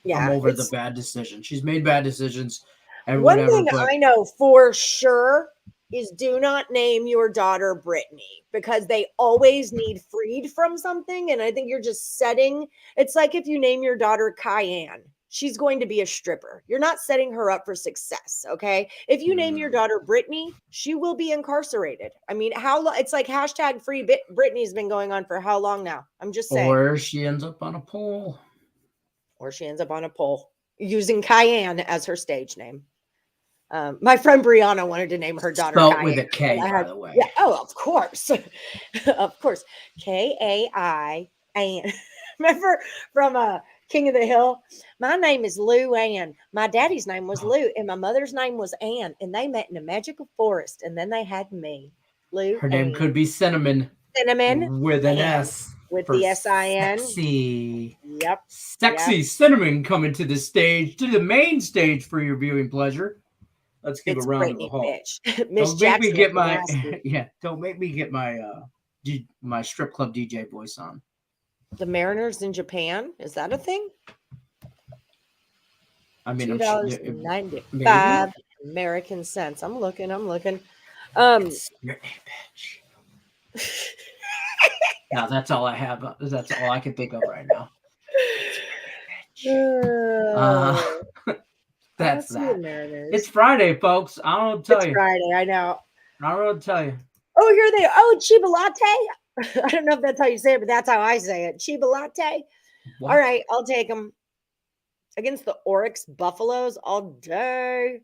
[SPEAKER 2] Yeah, I'm over the bad decision. She's made bad decisions. And
[SPEAKER 1] one thing I know for sure is do not name your daughter Brittany, because they always need freed from something. And I think you're just setting, it's like if you name your daughter Cayenne, she's going to be a stripper. You're not setting her up for success. Okay. If you name your daughter Brittany, she will be incarcerated. I mean, how long? It's like hashtag free Brittany's been going on for how long now? I'm just saying.
[SPEAKER 2] Or she ends up on a pole.
[SPEAKER 1] Using Cayenne as her stage name. My friend Brianna wanted to name her daughter
[SPEAKER 2] Spelled with a K, by the way.
[SPEAKER 1] Yeah, oh, of course. Of course. K-A-I-N. Remember from King of the Hill? My name is Lou Ann. My daddy's name was Lou, and my mother's name was Ann, and they met in a magical forest, and then they had me. Lou
[SPEAKER 2] Her name could be Cinnamon.
[SPEAKER 1] Cinnamon.
[SPEAKER 2] With an S.
[SPEAKER 1] With the S-I-N.
[SPEAKER 2] Sexy.
[SPEAKER 1] Yep.
[SPEAKER 2] Sexy Cinnamon coming to the stage, to the main stage for your viewing pleasure. Let's give a round of applause. Don't make me get my Don't make me get my my strip club DJ voice on.
[SPEAKER 1] The Mariners in Japan, is that a thing?
[SPEAKER 2] I mean,
[SPEAKER 1] $2.95 American cents. I'm looking.
[SPEAKER 2] Your name, bitch. Now that's all I have. That's all I can think of right now. That's that. It's Friday, folks. I don't tell you.
[SPEAKER 1] It's Friday, I know.
[SPEAKER 2] I don't tell you.
[SPEAKER 1] Oh, here they are. Oh, Chiba Latte. I don't know if that's how you say it, but that's how I say it. Chiba Latte. What? All right, I'll take them. Against the Oryx Buffaloes all day.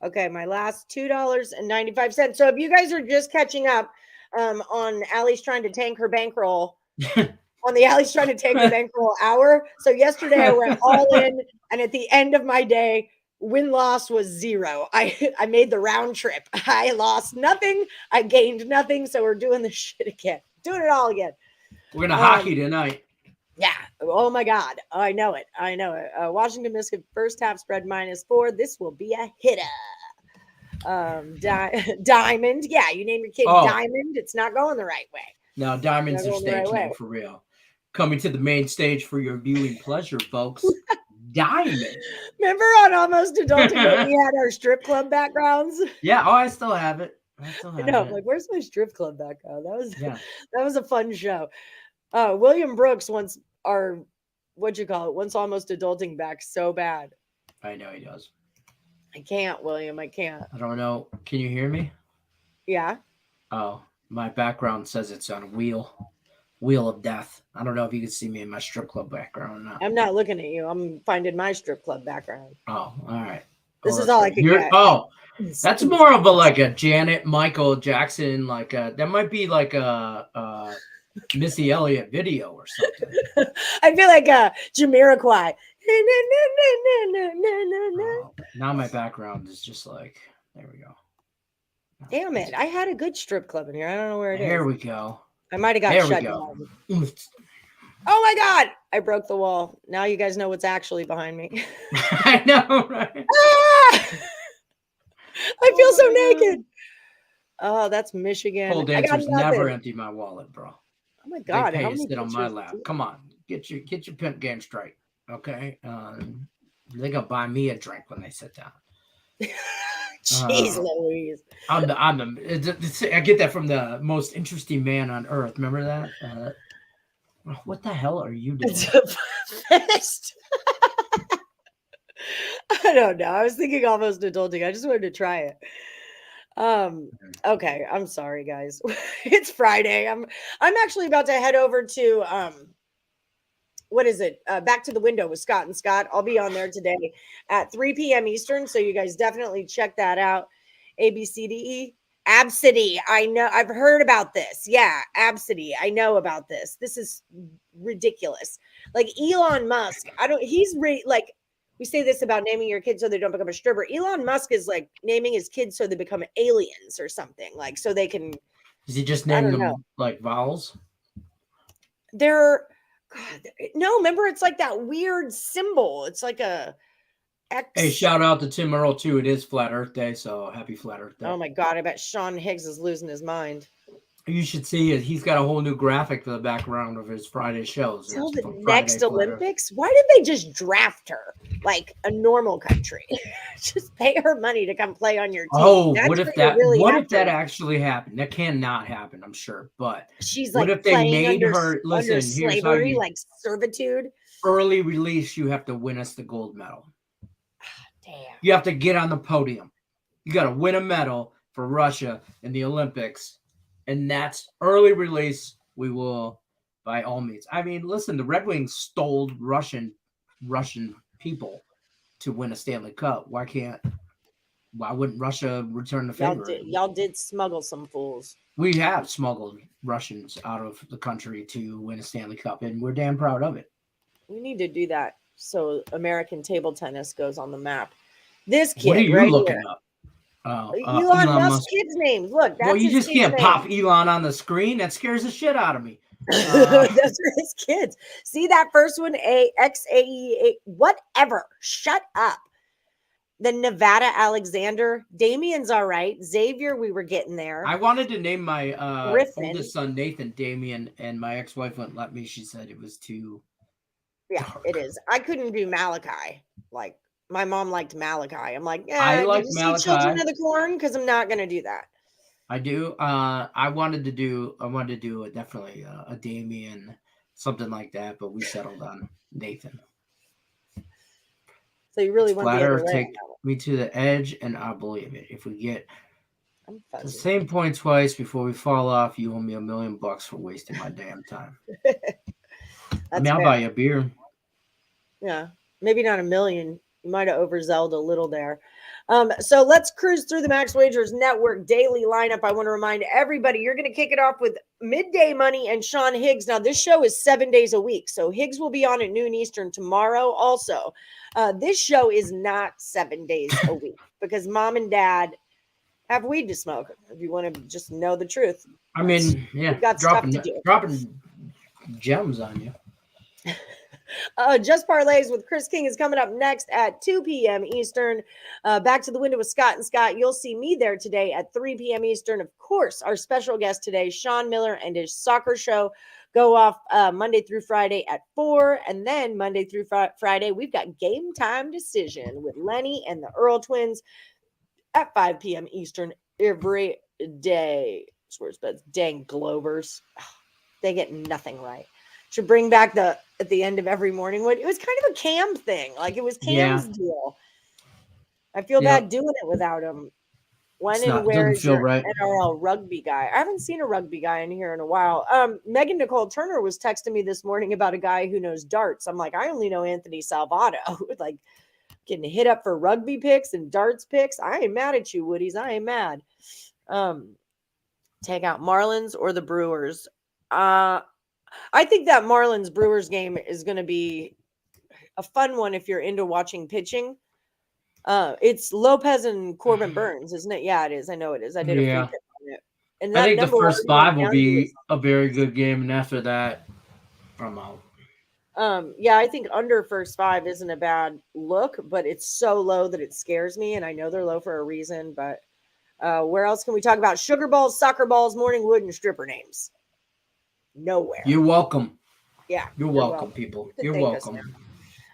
[SPEAKER 1] Okay, my last $2.95. So if you guys are just catching up on Allie's trying to tank her bankroll, on the Allie's trying to tank her bankroll hour. So yesterday I went all in, and at the end of my day, win-loss was 0. I made the round trip. I lost nothing. I gained nothing. So we're doing this shit again. Doing it all again.
[SPEAKER 2] We're going to hockey tonight.
[SPEAKER 1] Yeah. Oh, my God. I know it. Washington Biscuit first half spread -4. This will be a hitter. Diamond. Yeah, you name your kid Diamond. It's not going the right way.
[SPEAKER 2] No, Diamond's your stage name for real. Coming to the main stage for your viewing pleasure, folks. Diamond.
[SPEAKER 1] Remember on Almost Adulting when we had our strip club backgrounds?
[SPEAKER 2] Yeah. Oh, I still have it.
[SPEAKER 1] I know. I'm like, where's my strip club background? That was a fun show. William Brooks wants Almost Adulting back so bad.
[SPEAKER 2] I know he does.
[SPEAKER 1] I can't, William. I can't.
[SPEAKER 2] I don't know. Can you hear me?
[SPEAKER 1] Yeah.
[SPEAKER 2] Oh, my background says it's on Wheel of Death. I don't know if you can see me in my strip club background or not.
[SPEAKER 1] I'm not looking at you. I'm finding my strip club background.
[SPEAKER 2] Oh, all right.
[SPEAKER 1] This is all I can get.
[SPEAKER 2] Oh, that's more of a Janet Michael Jackson, that might be like a Missy Elliott video or something.
[SPEAKER 1] I feel like Jamiroquai.
[SPEAKER 2] Now my background is just there we go.
[SPEAKER 1] Damn it. I had a good strip club in here. I don't know where it is.
[SPEAKER 2] Here we go.
[SPEAKER 1] I might have got shut down. Oh my God. I broke the wall. Now you guys know what's actually behind me.
[SPEAKER 2] I know, right?
[SPEAKER 1] I feel so naked. Oh, that's Michigan.
[SPEAKER 2] Pole
[SPEAKER 1] I got
[SPEAKER 2] dancers
[SPEAKER 1] nothing.
[SPEAKER 2] never empty my wallet, bro.
[SPEAKER 1] Oh my
[SPEAKER 2] They
[SPEAKER 1] God.
[SPEAKER 2] pay
[SPEAKER 1] How
[SPEAKER 2] to
[SPEAKER 1] many
[SPEAKER 2] sit on my
[SPEAKER 1] pictures
[SPEAKER 2] lap.
[SPEAKER 1] do
[SPEAKER 2] Come on, get your pimp game straight, okay? They gonna buy me a drink when they sit down.
[SPEAKER 1] Jeez Louise.
[SPEAKER 2] I get that from the most interesting man on earth. Remember that? What the hell are you doing?
[SPEAKER 1] Fist. I don't know. I was thinking almost adulting. I just wanted to try it. Okay, I'm sorry, guys. It's Friday. I'm actually about to head over to what is it? Back to the Window with Scott and Scott. I'll be on there today at 3 p.m. Eastern. So you guys definitely check that out. ABCDE. Absidy. I know. I've heard about this. Yeah, Absidy. I know about this. This is ridiculous. Like Elon Musk. Like we say this about naming your kids so they don't become a stripper. Elon Musk is like naming his kids so they become aliens or something. Like so they can.
[SPEAKER 2] Is he just naming them like vowels?
[SPEAKER 1] They're no, remember it's like that weird symbol. It's like a X.
[SPEAKER 2] Hey, shout out to Tim Earl too. It is Flat Earth Day, so happy Flat Earth Day.
[SPEAKER 1] Oh my God, I bet Sean Higgs is losing his mind.
[SPEAKER 2] You should see it. He's got a whole new graphic for the background of his Friday shows.
[SPEAKER 1] Till the next Olympics? Why did they just draft her like a normal country? Just pay her money to come play on your team.
[SPEAKER 2] Oh, what if that actually happened? That cannot happen, I'm sure. But
[SPEAKER 1] she's like,
[SPEAKER 2] what if they made her listen?
[SPEAKER 1] Under slavery, like servitude.
[SPEAKER 2] Early release, you have to win us the gold medal.
[SPEAKER 1] Damn.
[SPEAKER 2] You have to get on the podium. You got to win a medal for Russia in the Olympics. And that's early release. We will, by all means. I mean, listen, the Red Wings stole Russian people to win a Stanley Cup. Why wouldn't Russia return the favor?
[SPEAKER 1] Y'all did smuggle some fools.
[SPEAKER 2] We have smuggled Russians out of the country to win a Stanley Cup, and we're damn proud of it.
[SPEAKER 1] We need to do that so American table tennis goes on the map. This kid,
[SPEAKER 2] what are you
[SPEAKER 1] right
[SPEAKER 2] looking
[SPEAKER 1] here.
[SPEAKER 2] up?
[SPEAKER 1] Elon Musk's kids' names. Look, that's
[SPEAKER 2] you just can't
[SPEAKER 1] name.
[SPEAKER 2] pop Elon on the screen. That scares the shit out of me.
[SPEAKER 1] Those are his kids. See that first one, AXAE, whatever. Shut up. The Nevada Alexander. Damien's all right. Xavier, we were getting there.
[SPEAKER 2] I wanted to name my oldest son Nathan Damien, and my ex-wife wouldn't let me. She said it was too dark.
[SPEAKER 1] It is. I couldn't do Malachi. Like, my mom liked Malachi. I'm like,
[SPEAKER 2] I like Malachi.
[SPEAKER 1] Children of the Corn, because I'm not gonna do that.
[SPEAKER 2] I do. I wanted to do definitely a Damien, something like that, but we settled on Nathan.
[SPEAKER 1] So you really want
[SPEAKER 2] Flat Earth take me to the edge, and I believe it. If we get the same point twice before we fall off, you owe me $1 million for wasting my damn time. I'll buy you a beer.
[SPEAKER 1] Yeah, maybe not $1 million. You might have overzealed a little there. So let's cruise through the Max Wagers Network daily lineup. I want to remind everybody, you're going to kick it off with Midday Money and Sean Higgs. Now, this show is 7 days a week, so Higgs will be on at noon Eastern tomorrow. Also, this show is not 7 days a week because mom and dad have weed to smoke. If you want to just know the truth.
[SPEAKER 2] I mean, yeah,
[SPEAKER 1] got
[SPEAKER 2] dropping
[SPEAKER 1] stuff to do.
[SPEAKER 2] Dropping gems on you.
[SPEAKER 1] Just Parlays with Chris King is coming up next at 2 p.m. Eastern. Back to the Window with Scott and Scott. You'll see me there today at 3 p.m. Eastern. Of course, our special guest today, Sean Miller, and his soccer show go off Monday through Friday at 4. And then Monday through Friday, we've got Game Time Decision with Lenny and the Earl Twins at 5 p.m. Eastern every day. Swears, but dang Globers. They get nothing right. Should bring back at the end of every morning. It was kind of a Cam thing. Like it was Cam's deal. I feel bad doing it without him. When and where is your NRL rugby guy? I haven't seen a rugby guy in here in a while. Megan Nicole Turner was texting me this morning about a guy who knows darts. I'm like, I only know Anthony Salvato. Like getting hit up for rugby picks and darts picks. I ain't mad at you, Woodies. I ain't mad. Take out Marlins or the Brewers. I think that Marlins Brewers game is going to be a fun one if you're into watching pitching. It's Lopez and Corbin Burns, isn't it? Yeah, it is. I know it is. I did a free pick on it. And
[SPEAKER 2] I think the first 5 will be a very good game, and after that, I'm out.
[SPEAKER 1] Yeah, I think under first 5 isn't a bad look, but it's so low that it scares me, and I know they're low for a reason. But where else can we talk about sugar balls, soccer balls, morning wood, and stripper names? Nowhere.
[SPEAKER 2] You're welcome.
[SPEAKER 1] Yeah,
[SPEAKER 2] You're welcome, people.
[SPEAKER 1] You can
[SPEAKER 2] You're
[SPEAKER 1] thank us
[SPEAKER 2] welcome.
[SPEAKER 1] now.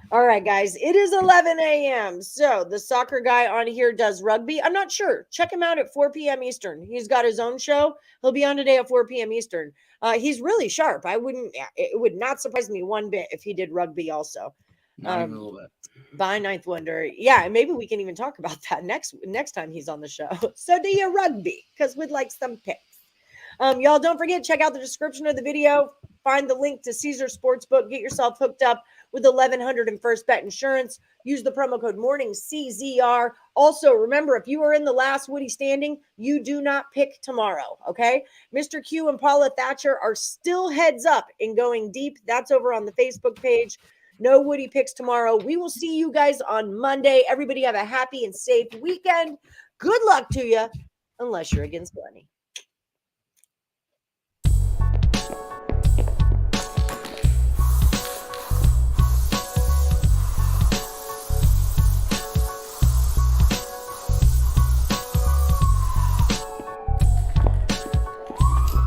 [SPEAKER 1] All right, guys, it is 11 a.m. So the soccer guy on here does rugby. I'm not sure. Check him out at 4 p.m. Eastern. He's got his own show. He'll be on today at 4 p.m. Eastern. He's really sharp. It would not surprise me one bit if he did rugby also.
[SPEAKER 2] Not even a little bit.
[SPEAKER 1] By Ninth Wonder. Yeah, and maybe we can even talk about that next time he's on the show. So do you rugby? Because we'd like some picks. Y'all don't forget, check out the description of the video. Find the link to Caesar Sportsbook. Get yourself hooked up with 1100 and First Bet Insurance. Use the promo code MORNINGCZR. Also, remember, if you are in the last Woody standing, you do not pick tomorrow, okay? Mr. Q and Paula Thatcher are still heads up in going deep. That's over on the Facebook page. No Woody picks tomorrow. We will see you guys on Monday. Everybody have a happy and safe weekend. Good luck to you, unless you're against Lenny.